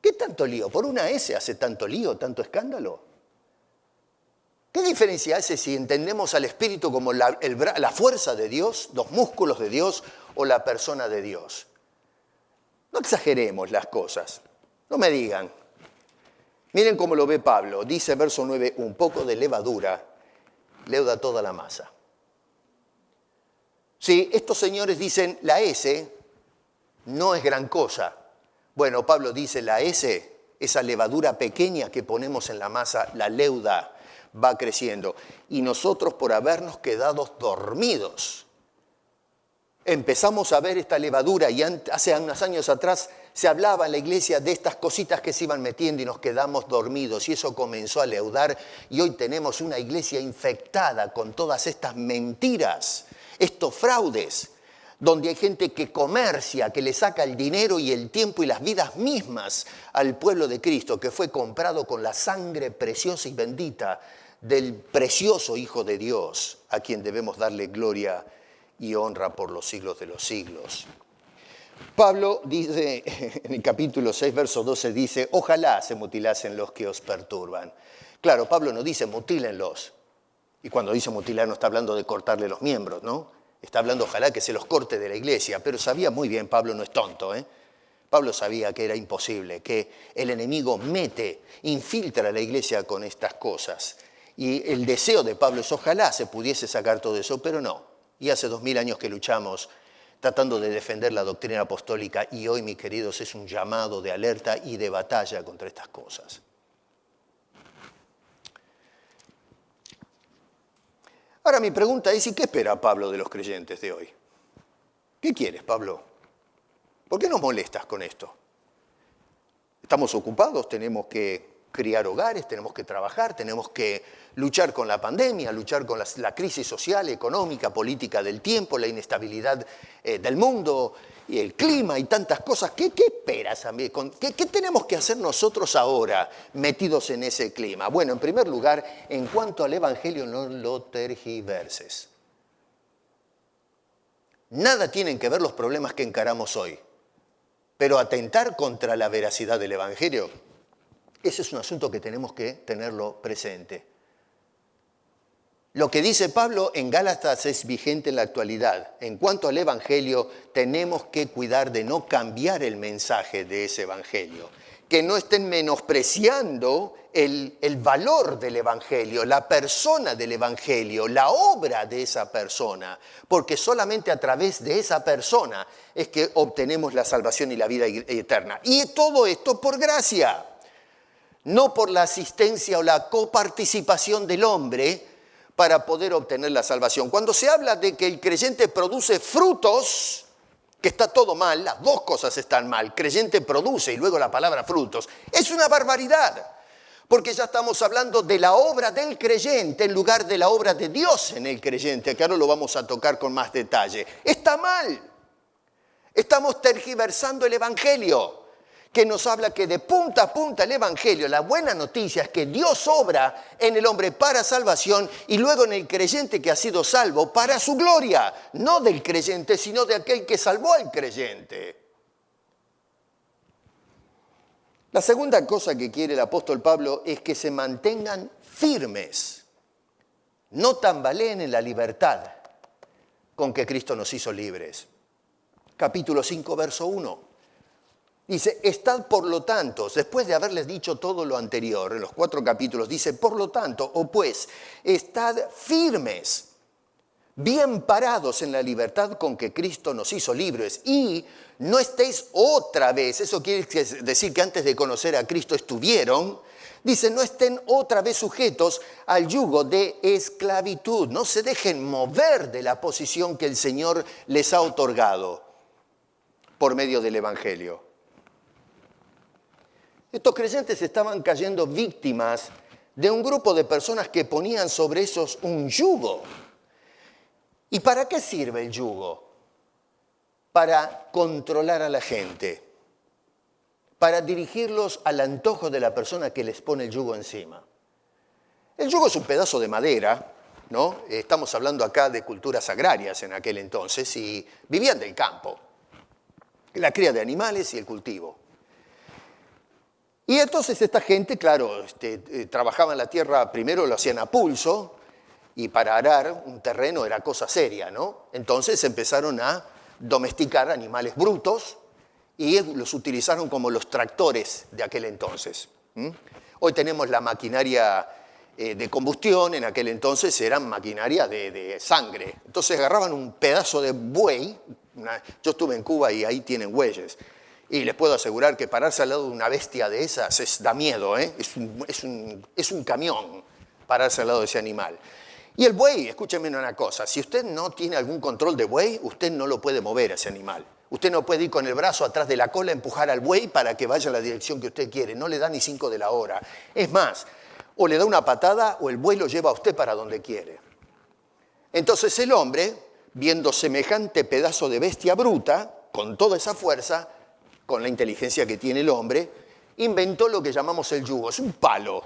¿Qué tanto lío? ¿Por una S hace tanto lío, tanto escándalo? ¿Qué diferencia hace si entendemos al Espíritu como la fuerza de Dios, los músculos de Dios o la persona de Dios? No exageremos las cosas. No me digan. Miren cómo lo ve Pablo. Dice verso 9, un poco de levadura leuda toda la masa. Sí, estos señores dicen la S no es gran cosa. Bueno, Pablo dice la S, esa levadura pequeña que ponemos en la masa, la leuda, va creciendo. Y nosotros, por habernos quedado dormidos, empezamos a ver esta levadura y hace unos años atrás se hablaba en la iglesia de estas cositas que se iban metiendo y nos quedamos dormidos y eso comenzó a leudar y hoy tenemos una iglesia infectada con todas estas mentiras, estos fraudes, donde hay gente que comercia, que le saca el dinero y el tiempo y las vidas mismas al pueblo de Cristo, que fue comprado con la sangre preciosa y bendita del precioso Hijo de Dios, a quien debemos darle gloria y honra por los siglos de los siglos. Pablo dice, en el capítulo 6, verso 12, dice, ojalá se mutilasen los que os perturban. Claro, Pablo no dice mutílenlos. Y cuando dice mutilar no está hablando de cortarle los miembros, ¿no? Está hablando ojalá que se los corte de la iglesia, pero sabía muy bien, Pablo no es tonto, ¿eh? Pablo sabía que era imposible, que el enemigo infiltra a la iglesia con estas cosas. Y el deseo de Pablo es ojalá se pudiese sacar todo eso, pero no. Y hace 2000 años que luchamos tratando de defender la doctrina apostólica y hoy, mis queridos, es un llamado de alerta y de batalla contra estas cosas. Ahora mi pregunta es, ¿y qué espera Pablo de los creyentes de hoy? ¿Qué quieres, Pablo? ¿Por qué nos molestas con esto? Estamos ocupados, tenemos que criar hogares, tenemos que trabajar, tenemos que luchar con la pandemia, luchar con la crisis social, económica, política del tiempo, la inestabilidad del mundo y el clima y tantas cosas. ¿Qué esperas, amigo? ¿Qué tenemos que hacer nosotros ahora metidos en ese clima? Bueno, en primer lugar, en cuanto al Evangelio, no lo tergiverses. Nada tienen que ver los problemas que encaramos hoy, pero atentar contra la veracidad del Evangelio, ese es un asunto que tenemos que tenerlo presente. Lo que dice Pablo en Gálatas es vigente en la actualidad. En cuanto al Evangelio, tenemos que cuidar de no cambiar el mensaje de ese Evangelio. Que no estén menospreciando el valor del Evangelio, la persona del Evangelio, la obra de esa persona. Porque solamente a través de esa persona es que obtenemos la salvación y la vida eterna. Y todo esto por gracia. No por la asistencia o la coparticipación del hombre para poder obtener la salvación. Cuando se habla de que el creyente produce frutos, que está todo mal, las dos cosas están mal. Creyente produce y luego la palabra frutos. Es una barbaridad, Porque ya estamos hablando de la obra del creyente en lugar de la obra de Dios en el creyente, que ahora lo vamos a tocar con más detalle. Está mal. Estamos tergiversando el Evangelio, que nos habla que de punta a punta el Evangelio, la buena noticia es que Dios obra en el hombre para salvación y luego en el creyente que ha sido salvo para su gloria, no del creyente, sino de aquel que salvó al creyente. La segunda cosa que quiere el apóstol Pablo es que se mantengan firmes, no tambaleen en la libertad con que Cristo nos hizo libres. Capítulo 5, verso 1. Dice, estad por lo tanto, después de haberles dicho todo lo anterior, en los 4 capítulos, dice, por lo tanto, o pues, estad firmes, bien parados en la libertad con que Cristo nos hizo libres, y no estéis otra vez, eso quiere decir que antes de conocer a Cristo estuvieron, dice, no estén otra vez sujetos al yugo de esclavitud, no se dejen mover de la posición que el Señor les ha otorgado por medio del Evangelio. Estos creyentes estaban cayendo víctimas de un grupo de personas que ponían sobre esos un yugo. ¿Y para qué sirve el yugo? Para controlar a la gente, para dirigirlos al antojo de la persona que les pone el yugo encima. El yugo es un pedazo de madera, ¿no? Estamos hablando acá de culturas agrarias en aquel entonces y vivían del campo, la cría de animales y el cultivo. Y entonces esta gente, claro, trabajaba en la tierra, primero lo hacían a pulso, y para arar un terreno era cosa seria, ¿no? Entonces empezaron a domesticar animales brutos y los utilizaron como los tractores de aquel entonces. Hoy tenemos la maquinaria de combustión, en aquel entonces eran maquinaria de sangre. Entonces agarraban un pedazo de buey, yo estuve en Cuba y ahí tienen bueyes, y les puedo asegurar que pararse al lado de una bestia de esas da miedo, ¿eh? Es un camión pararse al lado de ese animal. Y el buey, escúcheme una cosa, si usted no tiene algún control de buey, usted no lo puede mover a ese animal. Usted no puede ir con el brazo atrás de la cola a empujar al buey para que vaya en la dirección que usted quiere, no le da ni 5 de la hora. Es más, o le da una patada o el buey lo lleva a usted para donde quiere. Entonces el hombre, viendo semejante pedazo de bestia bruta, con toda esa fuerza, con la inteligencia que tiene el hombre, inventó lo que llamamos el yugo, es un palo.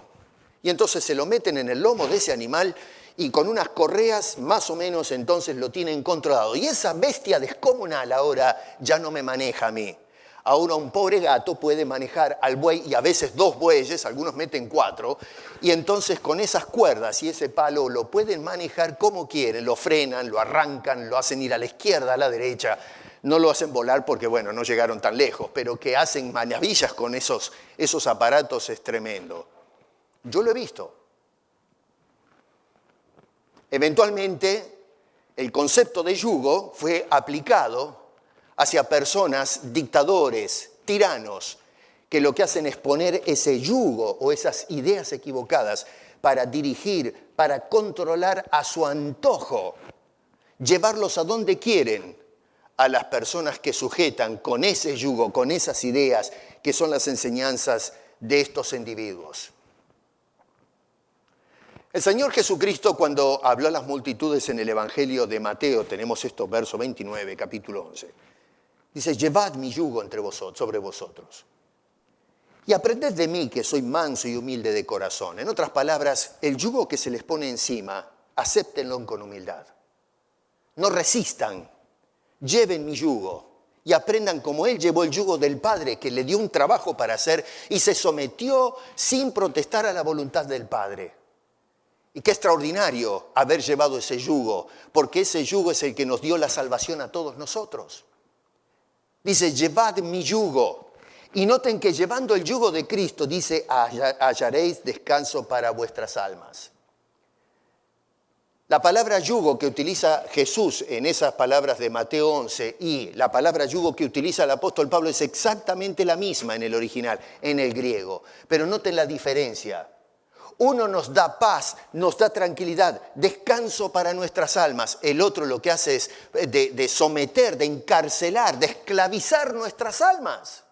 Y entonces se lo meten en el lomo de ese animal y con unas correas más o menos entonces lo tienen controlado. Y esa bestia descomunal ahora ya no me maneja a mí. Ahora un pobre gato puede manejar al buey y a veces 2 bueyes, algunos meten 4, y entonces con esas cuerdas y ese palo lo pueden manejar como quieren, lo frenan, lo arrancan, lo hacen ir a la izquierda, a la derecha. No lo hacen volar porque, bueno, no llegaron tan lejos, pero que hacen maravillas con esos aparatos es tremendo. Yo lo he visto. Eventualmente, el concepto de yugo fue aplicado hacia personas, dictadores, tiranos, que lo que hacen es poner ese yugo o esas ideas equivocadas para dirigir, para controlar a su antojo, llevarlos a donde quieren a las personas que sujetan con ese yugo, con esas ideas que son las enseñanzas de estos individuos. El Señor Jesucristo, cuando habló a las multitudes en el Evangelio de Mateo, tenemos esto, verso 29, capítulo 11, dice, llevad mi yugo sobre vosotros y aprended de mí que soy manso y humilde de corazón. En otras palabras, el yugo que se les pone encima, acéptenlo con humildad. No resistan, lleven mi yugo y aprendan como Él llevó el yugo del Padre, que le dio un trabajo para hacer y se sometió sin protestar a la voluntad del Padre. Y qué extraordinario haber llevado ese yugo, porque ese yugo es el que nos dio la salvación a todos nosotros. Dice, llevad mi yugo. Y noten que llevando el yugo de Cristo, dice, hallaréis descanso para vuestras almas. La palabra yugo que utiliza Jesús en esas palabras de Mateo 11 y la palabra yugo que utiliza el apóstol Pablo es exactamente la misma en el original, en el griego. Pero noten la diferencia. Uno nos da paz, nos da tranquilidad, descanso para nuestras almas. El otro lo que hace es de someter, de encarcelar, de esclavizar nuestras almas.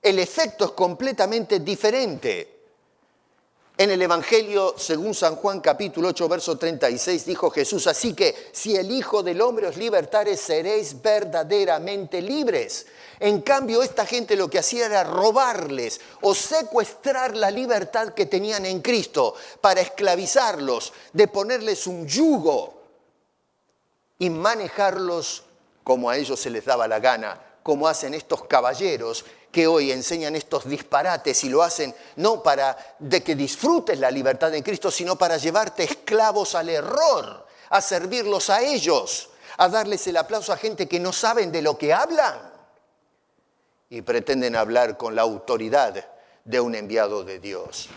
El efecto es completamente diferente. En el Evangelio, según San Juan capítulo 8, verso 36, dijo Jesús: así que si el Hijo del Hombre os libertare, seréis verdaderamente libres. En cambio, esta gente lo que hacía era robarles o secuestrar la libertad que tenían en Cristo para esclavizarlos, de ponerles un yugo y manejarlos como a ellos se les daba la gana, como hacen estos caballeros que hoy enseñan estos disparates y lo hacen no para de que disfrutes la libertad en Cristo, sino para llevarte esclavos al error, a servirlos a ellos, a darles el aplauso a gente que no saben de lo que hablan y pretenden hablar con la autoridad de un enviado de Dios.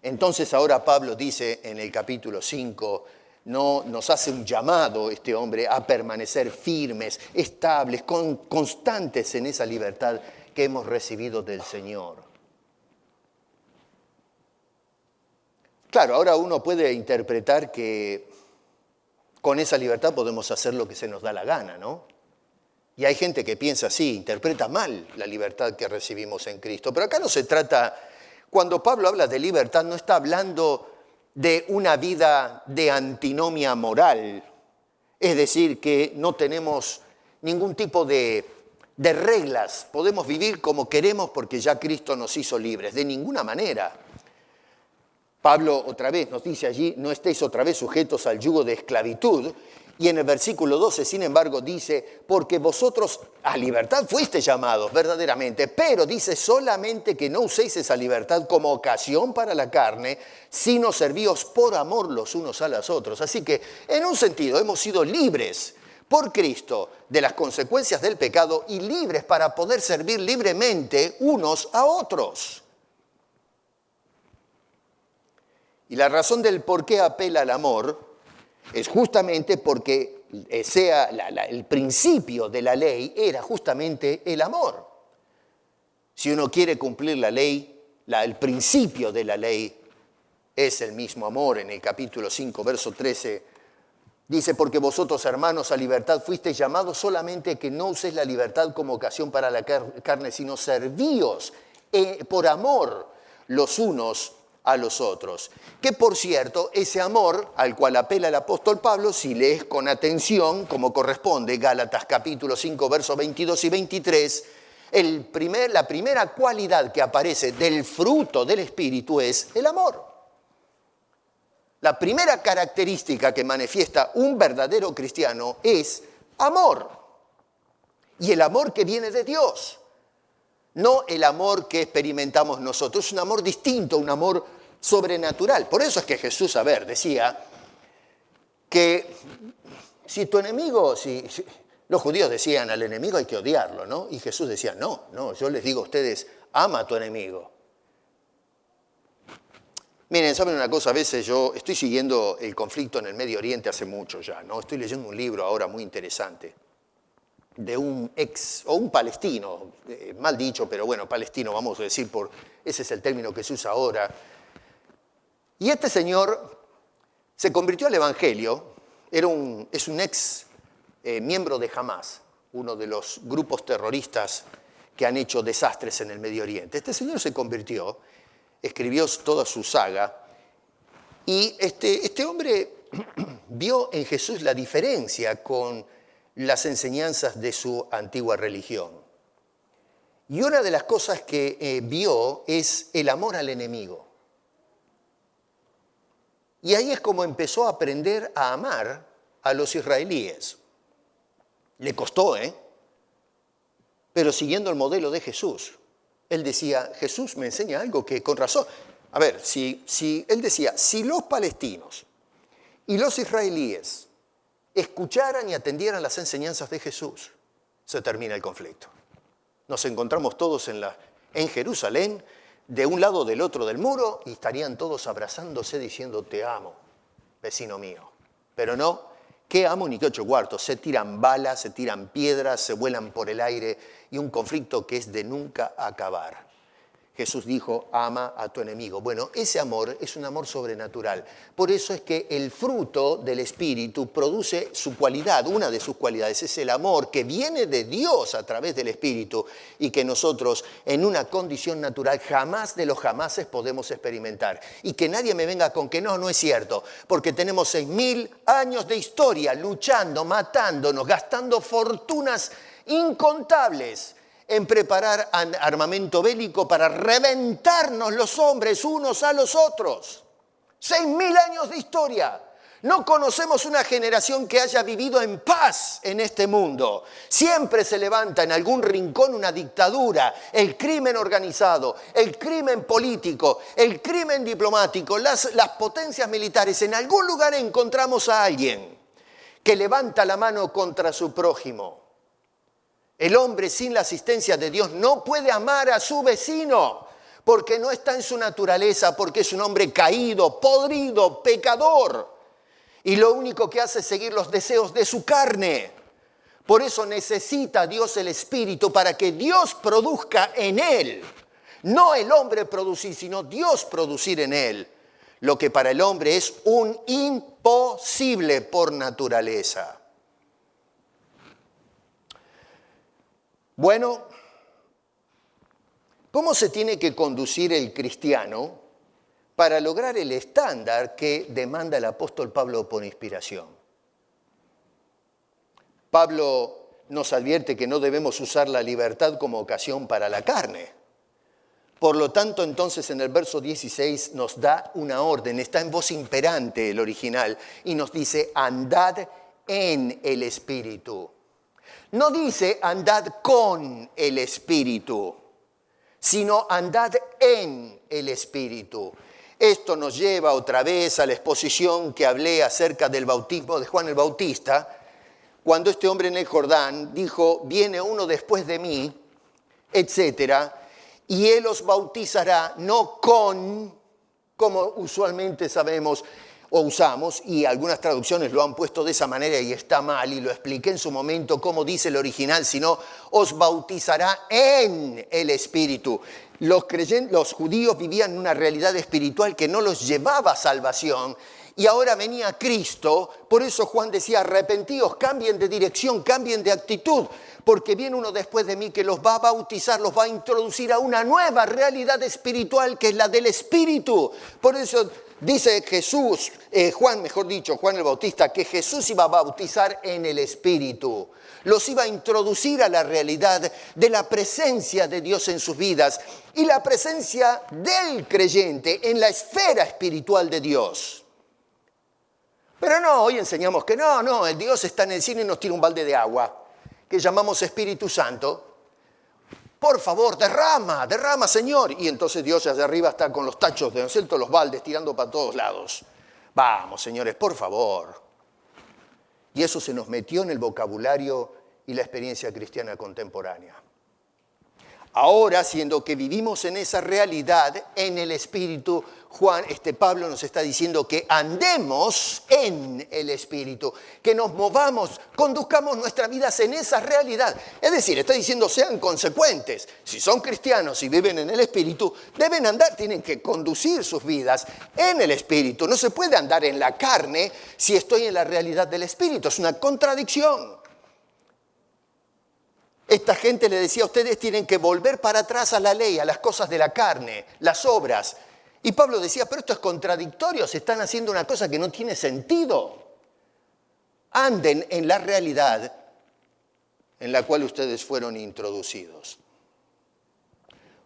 Entonces ahora Pablo dice en el capítulo 5, no nos hace un llamado este hombre a permanecer firmes, estables, constantes en esa libertad que hemos recibido del Señor. Claro, ahora uno puede interpretar que con esa libertad podemos hacer lo que se nos da la gana, ¿no? Y hay gente que piensa así, interpreta mal la libertad que recibimos en Cristo. Pero acá no se trata, cuando Pablo habla de libertad, no está hablando de una vida de antinomia moral, es decir, que no tenemos ningún tipo de reglas, podemos vivir como queremos porque ya Cristo nos hizo libres, de ninguna manera. Pablo otra vez nos dice allí, no estéis otra vez sujetos al yugo de esclavitud, y en el versículo 12, sin embargo, dice, porque vosotros a libertad fuisteis llamados verdaderamente, pero dice solamente que no uséis esa libertad como ocasión para la carne, sino servíos por amor los unos a los otros. Así que, en un sentido, hemos sido libres por Cristo de las consecuencias del pecado y libres para poder servir libremente unos a otros. Y la razón del por qué apela al amor es justamente porque el principio de la ley era justamente el amor. Si uno quiere cumplir la ley, el principio de la ley es el mismo amor. En el capítulo 5, verso 13, dice, porque vosotros, hermanos, a libertad fuisteis llamados, solamente que no uséis la libertad como ocasión para la carne, sino servíos por amor los unos a los otros. Que por cierto, ese amor al cual apela el apóstol Pablo, si lees con atención, como corresponde, Gálatas capítulo 5, versos 22 y 23, la primera cualidad que aparece del fruto del Espíritu es el amor. La primera característica que manifiesta un verdadero cristiano es amor. Y el amor que viene de Dios. No el amor que experimentamos nosotros, es un amor distinto, un amor sobrenatural. Por eso es que Jesús, decía que si tu enemigo, los judíos decían al enemigo hay que odiarlo, ¿no? Y Jesús decía, no, yo les digo a ustedes, ama a tu enemigo. Miren, ¿saben una cosa? A veces yo estoy siguiendo el conflicto en el Medio Oriente hace mucho ya, ¿no? Estoy leyendo un libro ahora muy interesante de un palestino, mal dicho, pero bueno, palestino, vamos a decir, ese es el término que se usa ahora. Y este señor se convirtió al Evangelio, es un ex miembro de Hamás, uno de los grupos terroristas que han hecho desastres en el Medio Oriente. Este señor se convirtió, escribió toda su saga, y este hombre vio en Jesús la diferencia con las enseñanzas de su antigua religión. Y una de las cosas que vio es el amor al enemigo. Y ahí es como empezó a aprender a amar a los israelíes. Le costó, pero siguiendo el modelo de Jesús. Él decía, Jesús me enseña algo que con razón. A ver, él decía, si los palestinos y los israelíes escucharan y atendieran las enseñanzas de Jesús, se termina el conflicto. Nos encontramos todos en Jerusalén, de un lado o del otro del muro, y estarían todos abrazándose diciendo, te amo, vecino mío. Pero no, qué amo ni qué 8 cuartos. Se tiran balas, se tiran piedras, se vuelan por el aire, y un conflicto que es de nunca acabar. Jesús dijo, ama a tu enemigo. Bueno, ese amor es un amor sobrenatural. Por eso es que el fruto del Espíritu produce su cualidad. Una de sus cualidades es el amor que viene de Dios a través del Espíritu y que nosotros en una condición natural jamás de los jamases podemos experimentar. Y que nadie me venga con que no es cierto, porque tenemos 6.000 años de historia luchando, matándonos, gastando fortunas incontables en preparar armamento bélico para reventarnos los hombres unos a los otros. 6.000 años de historia. No conocemos una generación que haya vivido en paz en este mundo. Siempre se levanta en algún rincón una dictadura, el crimen organizado, el crimen político, el crimen diplomático, las potencias militares. En algún lugar encontramos a alguien que levanta la mano contra su prójimo. El hombre sin la asistencia de Dios no puede amar a su vecino porque no está en su naturaleza, porque es un hombre caído, podrido, pecador. Y lo único que hace es seguir los deseos de su carne. Por eso necesita Dios el Espíritu para que Dios produzca en él. No el hombre producir, sino Dios producir en él. Lo que para el hombre es un imposible por naturaleza. Bueno, ¿cómo se tiene que conducir el cristiano para lograr el estándar que demanda el apóstol Pablo por inspiración? Pablo nos advierte que no debemos usar la libertad como ocasión para la carne. Por lo tanto, entonces en el verso 16 nos da una orden, está en voz imperante el original, y nos dice, andad en el Espíritu. No dice andad con el Espíritu, sino andad en el Espíritu. Esto nos lleva otra vez a la exposición que hablé acerca del bautismo de Juan el Bautista, cuando este hombre en el Jordán dijo, viene uno después de mí, etcétera, y él os bautizará no con, como usualmente sabemos, o usamos, y algunas traducciones lo han puesto de esa manera y está mal, y lo expliqué en su momento como dice el original, sino os bautizará en el Espíritu. Los judíos vivían en una realidad espiritual que no los llevaba a salvación, y ahora venía Cristo. Por eso Juan decía, arrepentíos, cambien de dirección, cambien de actitud, porque viene uno después de mí que los va a bautizar, los va a introducir a una nueva realidad espiritual que es la del Espíritu. Por eso dice Juan el Bautista, que Jesús iba a bautizar en el Espíritu. Los iba a introducir a la realidad de la presencia de Dios en sus vidas y la presencia del creyente en la esfera espiritual de Dios. Pero no, hoy enseñamos que no, el Dios está en el cielo y nos tira un balde de agua, que llamamos Espíritu Santo. Por favor, derrama, Señor. Y entonces Dios allá arriba está con los tachos de todos los baldes tirando para todos lados. Vamos, señores, por favor. Y eso se nos metió en el vocabulario y la experiencia cristiana contemporánea. Ahora, siendo que vivimos en esa realidad, en el Espíritu, Pablo nos está diciendo que andemos en el Espíritu, que nos movamos, conduzcamos nuestras vidas en esa realidad. Es decir, está diciendo sean consecuentes. Si son cristianos y viven en el Espíritu, deben andar, tienen que conducir sus vidas en el Espíritu. No se puede andar en la carne si estoy en la realidad del Espíritu. Es una contradicción. Esta gente le decía, ustedes tienen que volver para atrás a la ley, a las cosas de la carne, las obras. Y Pablo decía, pero esto es contradictorio, se están haciendo una cosa que no tiene sentido. Anden en la realidad en la cual ustedes fueron introducidos.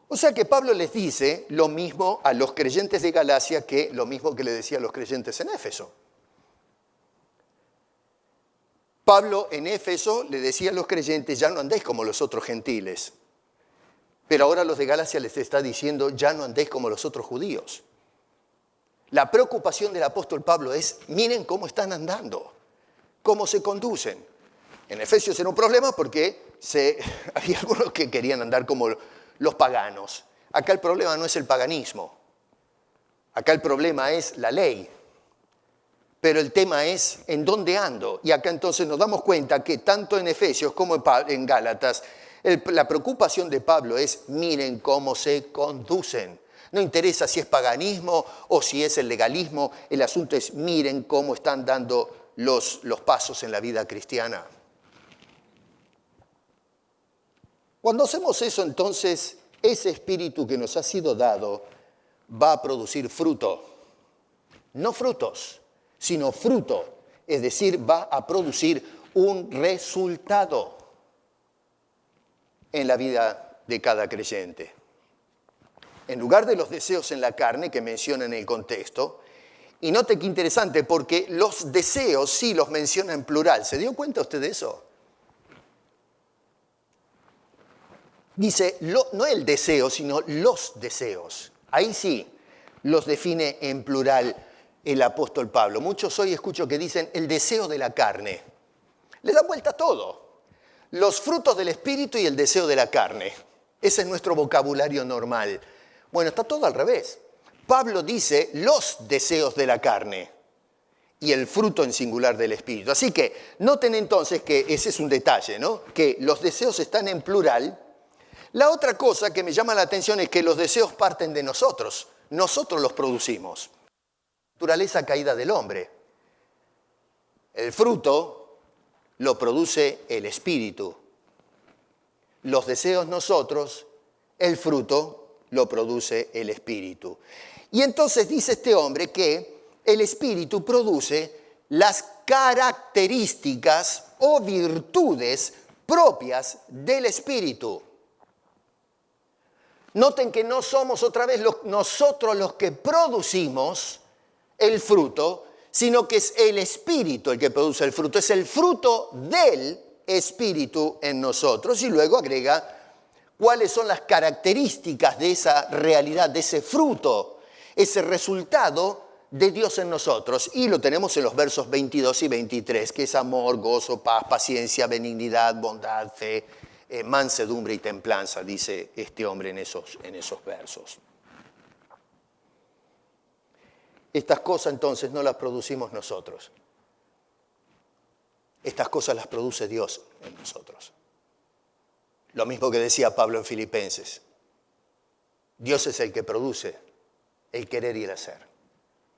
O sea que Pablo les dice lo mismo a los creyentes de Galacia que lo mismo que le decía a los creyentes en Éfeso. Pablo en Éfeso le decía a los creyentes, ya no andéis como los otros gentiles. Pero ahora a los de Galacia les está diciendo, ya no andéis como los otros judíos. La preocupación del apóstol Pablo es, miren cómo están andando, cómo se conducen. En Efesios era un problema porque había algunos que querían andar como los paganos. Acá el problema no es el paganismo, acá el problema es la ley. Pero el tema es en dónde ando. Y acá entonces nos damos cuenta que tanto en Efesios como en Gálatas, La preocupación de Pablo es, miren cómo se conducen. No interesa si es paganismo o si es el legalismo, el asunto es, miren cómo están dando los pasos en la vida cristiana. Cuando hacemos eso, entonces, ese espíritu que nos ha sido dado va a producir fruto. No frutos, sino fruto. Es decir, va a producir un resultado en la vida de cada creyente. En lugar de los deseos en la carne que menciona en el contexto, y note qué interesante, porque los deseos sí los menciona en plural. ¿Se dio cuenta usted de eso? Dice, no el deseo, sino los deseos. Ahí sí los define en plural el apóstol Pablo. Muchos hoy escucho que dicen el deseo de la carne. Le dan vuelta a todo. Los frutos del espíritu y el deseo de la carne. Ese es nuestro vocabulario normal. Bueno, está todo al revés. Pablo dice los deseos de la carne y el fruto en singular del espíritu. Así que noten entonces que ese es un detalle, ¿no? Que los deseos están en plural. La otra cosa que me llama la atención es que los deseos parten de nosotros. Nosotros los producimos. Naturaleza caída del hombre. El fruto lo produce el espíritu. Los deseos nosotros, el fruto lo produce el espíritu. Y entonces dice este hombre que el espíritu produce las características o virtudes propias del espíritu. Noten que no somos otra vez nosotros los que producimos el fruto, sino que es el espíritu el que produce el fruto. Es el fruto del espíritu en nosotros. Y luego agrega cuáles son las características de esa realidad, de ese fruto, ese resultado de Dios en nosotros. Y lo tenemos en los versos 22 y 23, que es amor, gozo, paz, paciencia, benignidad, bondad, fe, mansedumbre y templanza, dice este hombre en esos versos. Estas cosas entonces no las producimos nosotros. Estas cosas las produce Dios en nosotros. Lo mismo que decía Pablo en Filipenses. Dios es el que produce el querer y el hacer.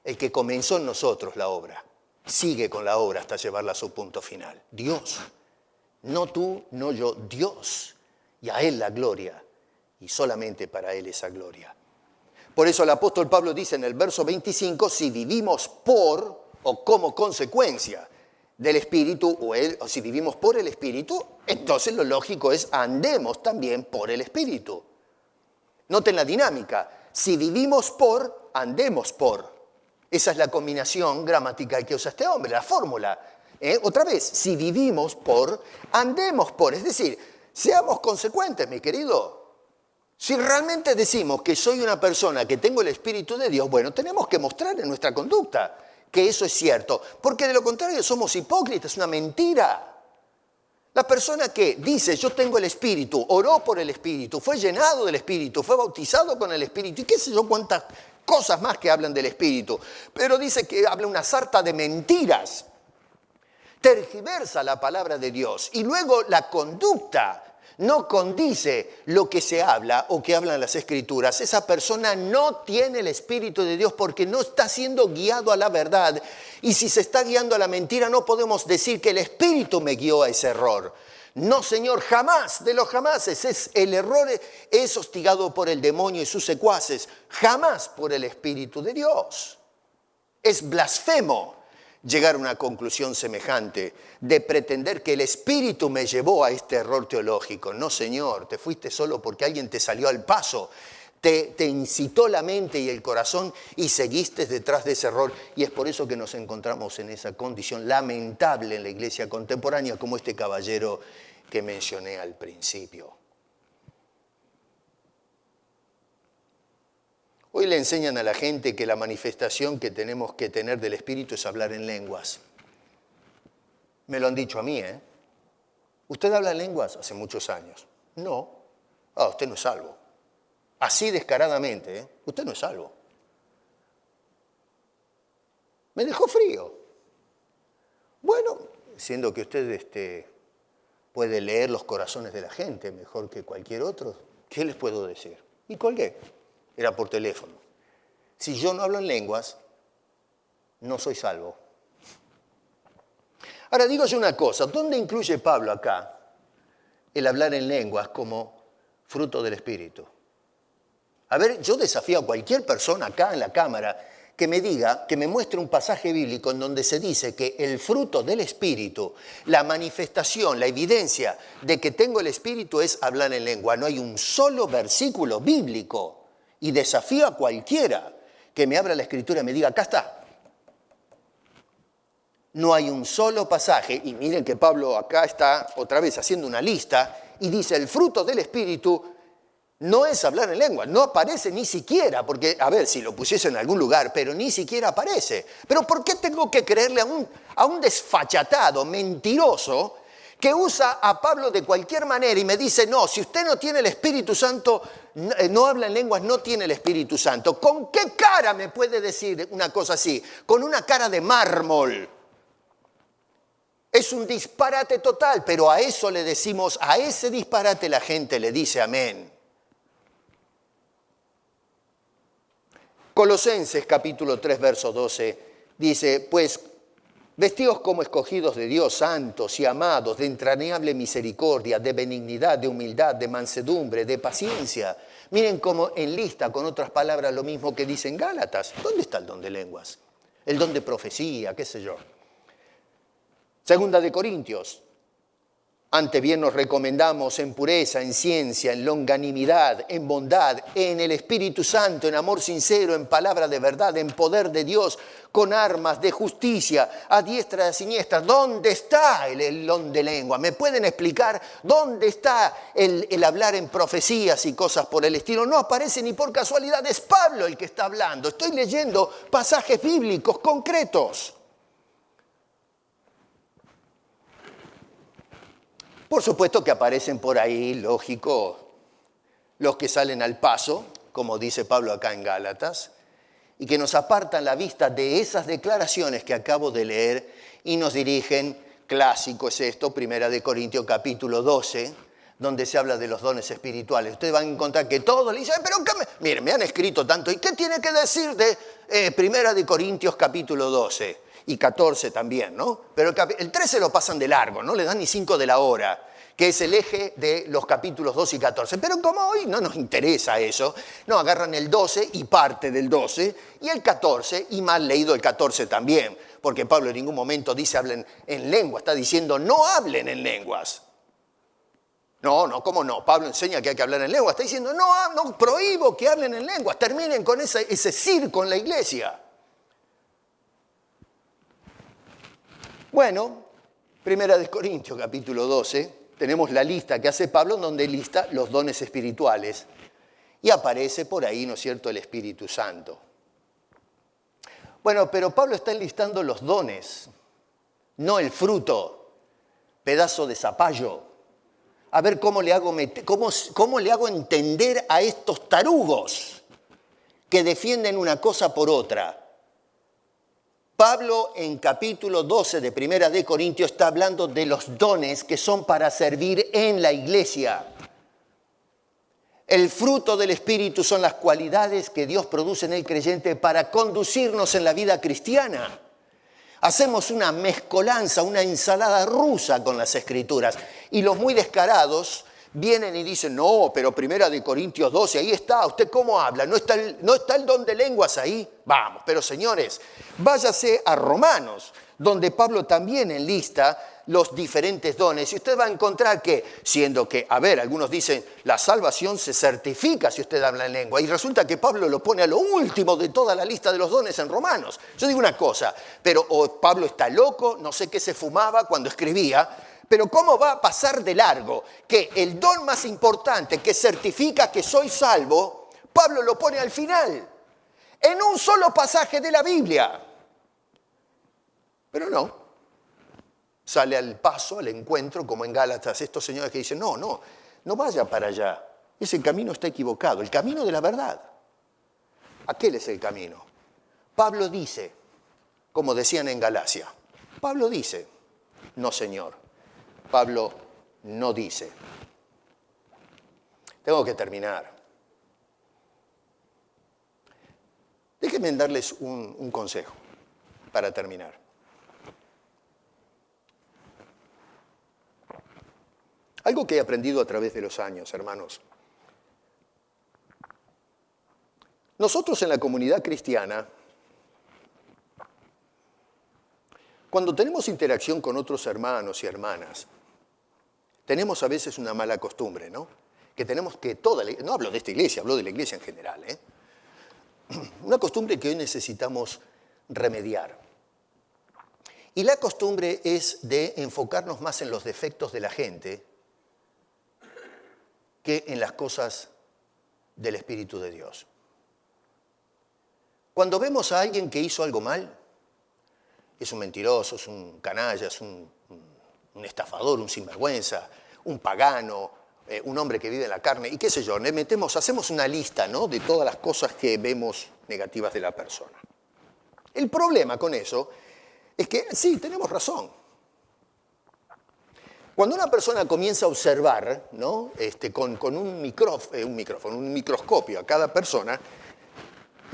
El que comenzó en nosotros la obra. Sigue con la obra hasta llevarla a su punto final. Dios. No tú, no yo, Dios. Y a Él la gloria. Y solamente para Él esa gloria. Por eso el apóstol Pablo dice en el verso 25, si vivimos por o como consecuencia del Espíritu, o si vivimos por el Espíritu, entonces lo lógico es andemos también por el Espíritu. Noten la dinámica. Si vivimos por, andemos por. Esa es la combinación gramatical que usa este hombre, la fórmula. Otra vez, si vivimos por, andemos por. Es decir, seamos consecuentes, mi querido. Si realmente decimos que soy una persona que tengo el Espíritu de Dios, bueno, tenemos que mostrar en nuestra conducta que eso es cierto. Porque de lo contrario somos hipócritas, es una mentira. La persona que dice, yo tengo el Espíritu, oró por el Espíritu, fue llenado del Espíritu, fue bautizado con el Espíritu, y qué sé yo cuántas cosas más que hablan del Espíritu. Pero dice que habla una sarta de mentiras. Tergiversa la palabra de Dios y luego la conducta no condice lo que se habla o que hablan las Escrituras. Esa persona no tiene el Espíritu de Dios porque no está siendo guiado a la verdad. Y si se está guiando a la mentira, no podemos decir que el Espíritu me guió a ese error. No, Señor, jamás, de los jamases. El error es hostigado por el demonio y sus secuaces, jamás por el Espíritu de Dios. Es blasfemo llegar a una conclusión semejante de pretender que el Espíritu me llevó a este error teológico. No, Señor, te fuiste solo porque alguien te salió al paso, te incitó la mente y el corazón y seguiste detrás de ese error. Y es por eso que nos encontramos en esa condición lamentable en la iglesia contemporánea, como este caballero que mencioné al principio. Hoy le enseñan a la gente que la manifestación que tenemos que tener del Espíritu es hablar en lenguas. Me lo han dicho a mí, ¿eh? ¿Usted habla en lenguas? Hace muchos años. No. Usted no es salvo. Así descaradamente, ¿eh? Usted no es salvo. Me dejó frío. Bueno, siendo que usted puede leer los corazones de la gente mejor que cualquier otro. ¿Qué les puedo decir? Y colgué. Era por teléfono. Si yo no hablo en lenguas, no soy salvo. Ahora, digo yo una cosa. ¿Dónde incluye Pablo acá el hablar en lenguas como fruto del Espíritu? A ver, yo desafío a cualquier persona acá en la cámara que me diga, que me muestre un pasaje bíblico en donde se dice que el fruto del Espíritu, la manifestación, la evidencia de que tengo el Espíritu es hablar en lengua. No hay un solo versículo bíblico. Y desafío a cualquiera que me abra la Escritura y me diga, acá está. No hay un solo pasaje, y miren que Pablo acá está otra vez haciendo una lista, y dice, el fruto del Espíritu no es hablar en lengua, no aparece ni siquiera, porque, a ver, si lo pusiese en algún lugar, pero ni siquiera aparece. Pero ¿por qué tengo que creerle a un desfachatado, mentiroso, que usa a Pablo de cualquier manera y me dice, no, si usted no tiene el Espíritu Santo, no habla en lenguas, no tiene el Espíritu Santo? ¿Con qué cara me puede decir una cosa así? Con una cara de mármol. Es un disparate total, pero a eso le decimos, a ese disparate la gente le dice amén. Colosenses capítulo 3, verso 12, dice, pues vestidos como escogidos de Dios, santos y amados, de entrañable misericordia, de benignidad, de humildad, de mansedumbre, de paciencia. Miren cómo enlista con otras palabras lo mismo que dicen Gálatas. ¿Dónde está el don de lenguas? El don de profecía, qué sé yo. Segunda de Corintios. Antes bien nos recomendamos en pureza, en ciencia, en longanimidad, en bondad, en el Espíritu Santo, en amor sincero, en palabra de verdad, en poder de Dios, con armas de justicia, a diestra y a siniestra. ¿Dónde está el don de lengua? ¿Me pueden explicar dónde está el hablar en profecías y cosas por el estilo? No aparece ni por casualidad, es Pablo el que está hablando. Estoy leyendo pasajes bíblicos concretos. Por supuesto que aparecen por ahí, lógico, los que salen al paso, como dice Pablo acá en Gálatas, y que nos apartan la vista de esas declaraciones que acabo de leer y nos dirigen, clásico es esto, 1 de Corintios capítulo 12, donde se habla de los dones espirituales. Ustedes van a encontrar que todos le dicen, pero miren, me han escrito tanto, ¿y qué tiene que decir de 1 de Corintios capítulo 12? Y 14 también, ¿no? Pero el 13 lo pasan de largo, no le dan ni 5 de la hora, que es el eje de los capítulos 2 y 14. Pero como hoy no nos interesa eso, no, agarran el 12 y parte del 12, y el 14, y mal leído el 14 también, porque Pablo en ningún momento dice hablen en lengua, está diciendo no hablen en lenguas. No, ¿cómo no? Pablo enseña que hay que hablar en lengua, está diciendo no prohíbo que hablen en lenguas, terminen con ese circo en la iglesia. Bueno, 1 de Corintios capítulo 12, tenemos la lista que hace Pablo donde lista los dones espirituales y aparece por ahí, ¿no es cierto?, el Espíritu Santo. Bueno, pero Pablo está enlistando los dones, no el fruto, pedazo de zapallo. A ver cómo le hago entender a estos tarugos que defienden una cosa por otra. Pablo en capítulo 12 de 1 de Corintios está hablando de los dones que son para servir en la iglesia. El fruto del Espíritu son las cualidades que Dios produce en el creyente para conducirnos en la vida cristiana. Hacemos una mezcolanza, una ensalada rusa con las Escrituras. Y los muy descarados vienen y dicen, no, pero 1 de Corintios 12, ahí está, ¿usted cómo habla? ¿No está el don de lenguas ahí? Vamos, pero señores, váyase a Romanos, donde Pablo también enlista los diferentes dones. Y usted va a encontrar que, siendo que, a ver, algunos dicen, la salvación se certifica si usted habla en lengua. Y resulta que Pablo lo pone a lo último de toda la lista de los dones en Romanos. Yo digo una cosa, pero o Pablo está loco, no sé qué se fumaba cuando escribía, pero ¿cómo va a pasar de largo que el don más importante que certifica que soy salvo, Pablo lo pone al final, en un solo pasaje de la Biblia? Pero no, sale al paso, al encuentro, como en Gálatas, estos señores que dicen, no vaya para allá, ese camino está equivocado, el camino de la verdad. Aquel es el camino. Pablo dice, como decían en Galacia, Pablo dice, no señor. Pablo no dice. Tengo que terminar. Déjenme darles un consejo para terminar. Algo que he aprendido a través de los años, hermanos. Nosotros en la comunidad cristiana, cuando tenemos interacción con otros hermanos y hermanas, tenemos a veces una mala costumbre, ¿no? Que tenemos que no hablo de esta iglesia, hablo de la iglesia en general, ¿eh? Una costumbre que hoy necesitamos remediar. Y la costumbre es de enfocarnos más en los defectos de la gente que en las cosas del Espíritu de Dios. Cuando vemos a alguien que hizo algo mal, es un mentiroso, es un canalla, es un estafador, un sinvergüenza, un pagano, un hombre que vive en la carne, y qué sé yo, hacemos una lista, ¿no?, de todas las cosas que vemos negativas de la persona. El problema con eso es que, sí, tenemos razón. Cuando una persona comienza a observar, ¿no?, con un microscopio a cada persona,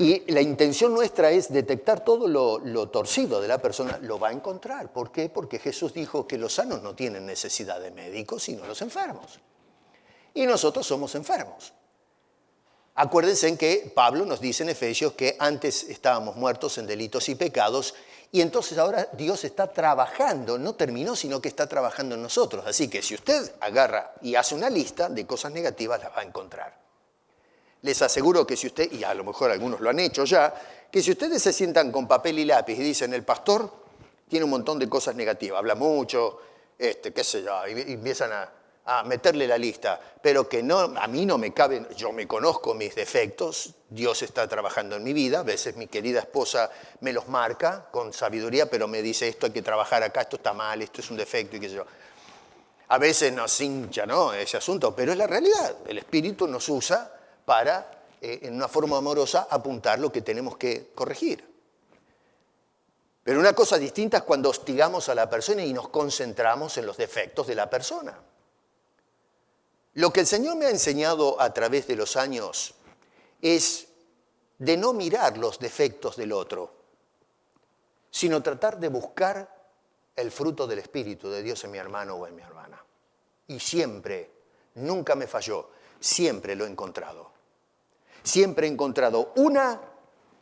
y la intención nuestra es detectar todo lo torcido de la persona, lo va a encontrar. ¿Por qué? Porque Jesús dijo que los sanos no tienen necesidad de médicos, sino los enfermos. Y nosotros somos enfermos. Acuérdense en que Pablo nos dice en Efesios que antes estábamos muertos en delitos y pecados, y entonces ahora Dios está trabajando, no terminó, sino que está trabajando en nosotros. Así que si usted agarra y hace una lista de cosas negativas, las va a encontrar. Les aseguro que si usted, y a lo mejor algunos lo han hecho ya, que si ustedes se sientan con papel y lápiz y dicen, el pastor tiene un montón de cosas negativas, habla mucho, qué sé yo, y empiezan a meterle la lista, pero que no, a mí no me cabe, yo me conozco mis defectos, Dios está trabajando en mi vida, a veces mi querida esposa me los marca con sabiduría, pero me dice, esto hay que trabajar acá, esto está mal, esto es un defecto, y qué sé yo. A veces nos hincha, ¿no?, ese asunto, pero es la realidad, el Espíritu nos usa para, en una forma amorosa, apuntar lo que tenemos que corregir. Pero una cosa distinta es cuando hostigamos a la persona y nos concentramos en los defectos de la persona. Lo que el Señor me ha enseñado a través de los años es de no mirar los defectos del otro, sino tratar de buscar el fruto del Espíritu de Dios en mi hermano o en mi hermana. Y siempre, nunca me falló, siempre lo he encontrado. Siempre he encontrado una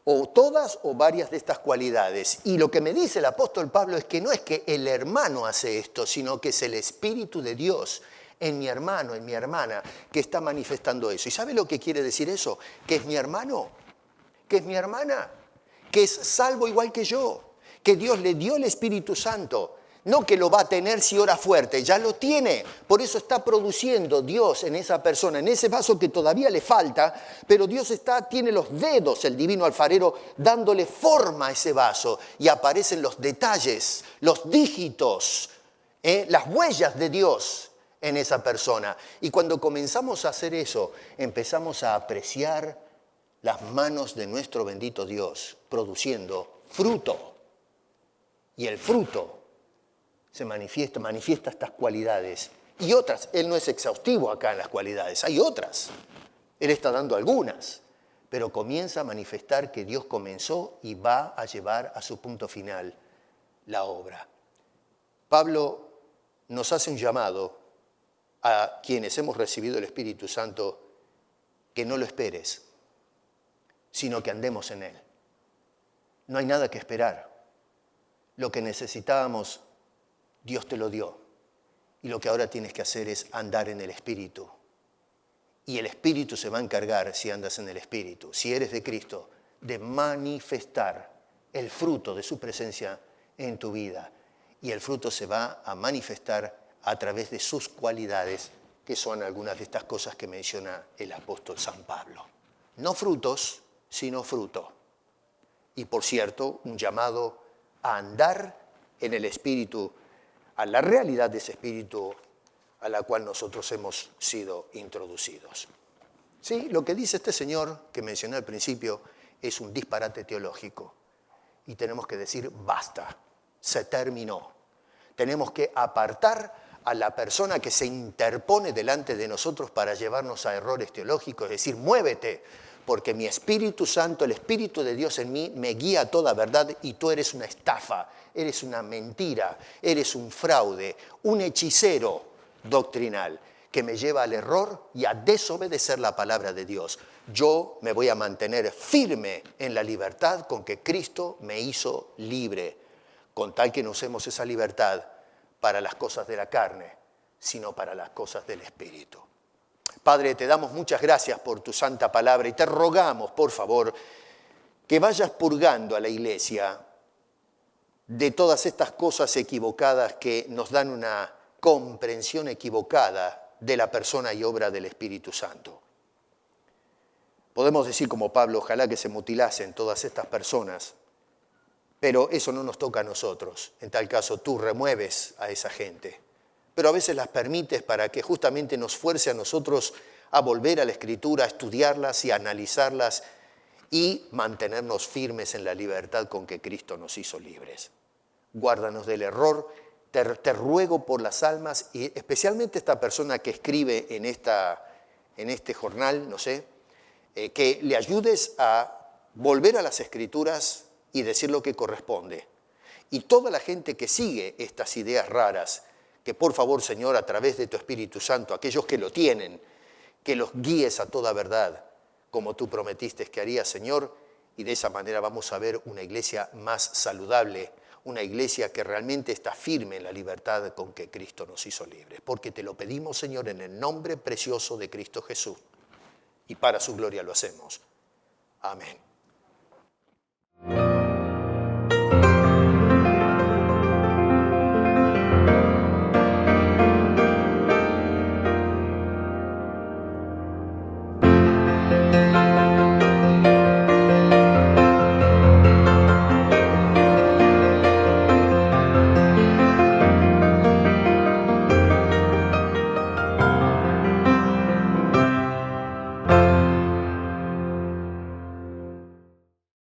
o todas o varias de estas cualidades. Y lo que me dice el apóstol Pablo es que no es que el hermano hace esto, sino que es el Espíritu de Dios en mi hermano, en mi hermana, que está manifestando eso. ¿Y sabe lo que quiere decir eso? Que es mi hermano, que es mi hermana, que es salvo igual que yo, que Dios le dio el Espíritu Santo. No que lo va a tener si ora fuerte, ya lo tiene. Por eso está produciendo Dios en esa persona, en ese vaso que todavía le falta, pero Dios tiene los dedos, el divino alfarero, dándole forma a ese vaso. Y aparecen los detalles, los dígitos, las huellas de Dios en esa persona. Y cuando comenzamos a hacer eso, empezamos a apreciar las manos de nuestro bendito Dios, produciendo fruto. Y el fruto se manifiesta estas cualidades y otras. Él no es exhaustivo acá en las cualidades, hay otras. Él está dando algunas, pero comienza a manifestar que Dios comenzó y va a llevar a su punto final la obra. Pablo nos hace un llamado a quienes hemos recibido el Espíritu Santo, que no lo esperes, sino que andemos en Él. No hay nada que esperar. Lo que necesitábamos, Dios te lo dio. Y lo que ahora tienes que hacer es andar en el Espíritu. Y el Espíritu se va a encargar, si andas en el Espíritu, si eres de Cristo, de manifestar el fruto de su presencia en tu vida. Y el fruto se va a manifestar a través de sus cualidades, que son algunas de estas cosas que menciona el apóstol San Pablo. No frutos, sino fruto. Y por cierto, un llamado a andar en el Espíritu, a la realidad de ese Espíritu a la cual nosotros hemos sido introducidos. Sí, lo que dice este señor que mencioné al principio es un disparate teológico. Y tenemos que decir, basta, se terminó. Tenemos que apartar a la persona que se interpone delante de nosotros para llevarnos a errores teológicos, es decir, muévete, porque mi Espíritu Santo, el Espíritu de Dios en mí, me guía a toda verdad y tú eres una estafa, eres una mentira, eres un fraude, un hechicero doctrinal que me lleva al error y a desobedecer la palabra de Dios. Yo me voy a mantener firme en la libertad con que Cristo me hizo libre, con tal que no usemos esa libertad para las cosas de la carne, sino para las cosas del Espíritu. Padre, te damos muchas gracias por tu santa palabra y te rogamos, por favor, que vayas purgando a la iglesia de todas estas cosas equivocadas que nos dan una comprensión equivocada de la persona y obra del Espíritu Santo. Podemos decir como Pablo, ojalá que se mutilasen todas estas personas, pero eso no nos toca a nosotros. En tal caso, tú remueves a esa gente, pero a veces las permites para que justamente nos fuerce a nosotros a volver a la Escritura, a estudiarlas y a analizarlas y mantenernos firmes en la libertad con que Cristo nos hizo libres. Guárdanos del error, te ruego por las almas y especialmente esta persona que escribe en este jornal, no sé, que le ayudes a volver a las Escrituras y decir lo que corresponde. Y toda la gente que sigue estas ideas raras, que por favor, Señor, a través de tu Espíritu Santo, aquellos que lo tienen, que los guíes a toda verdad, como tú prometiste que harías, Señor, y de esa manera vamos a ver una iglesia más saludable, una iglesia que realmente está firme en la libertad con que Cristo nos hizo libres. Porque te lo pedimos, Señor, en el nombre precioso de Cristo Jesús, y para su gloria lo hacemos. Amén.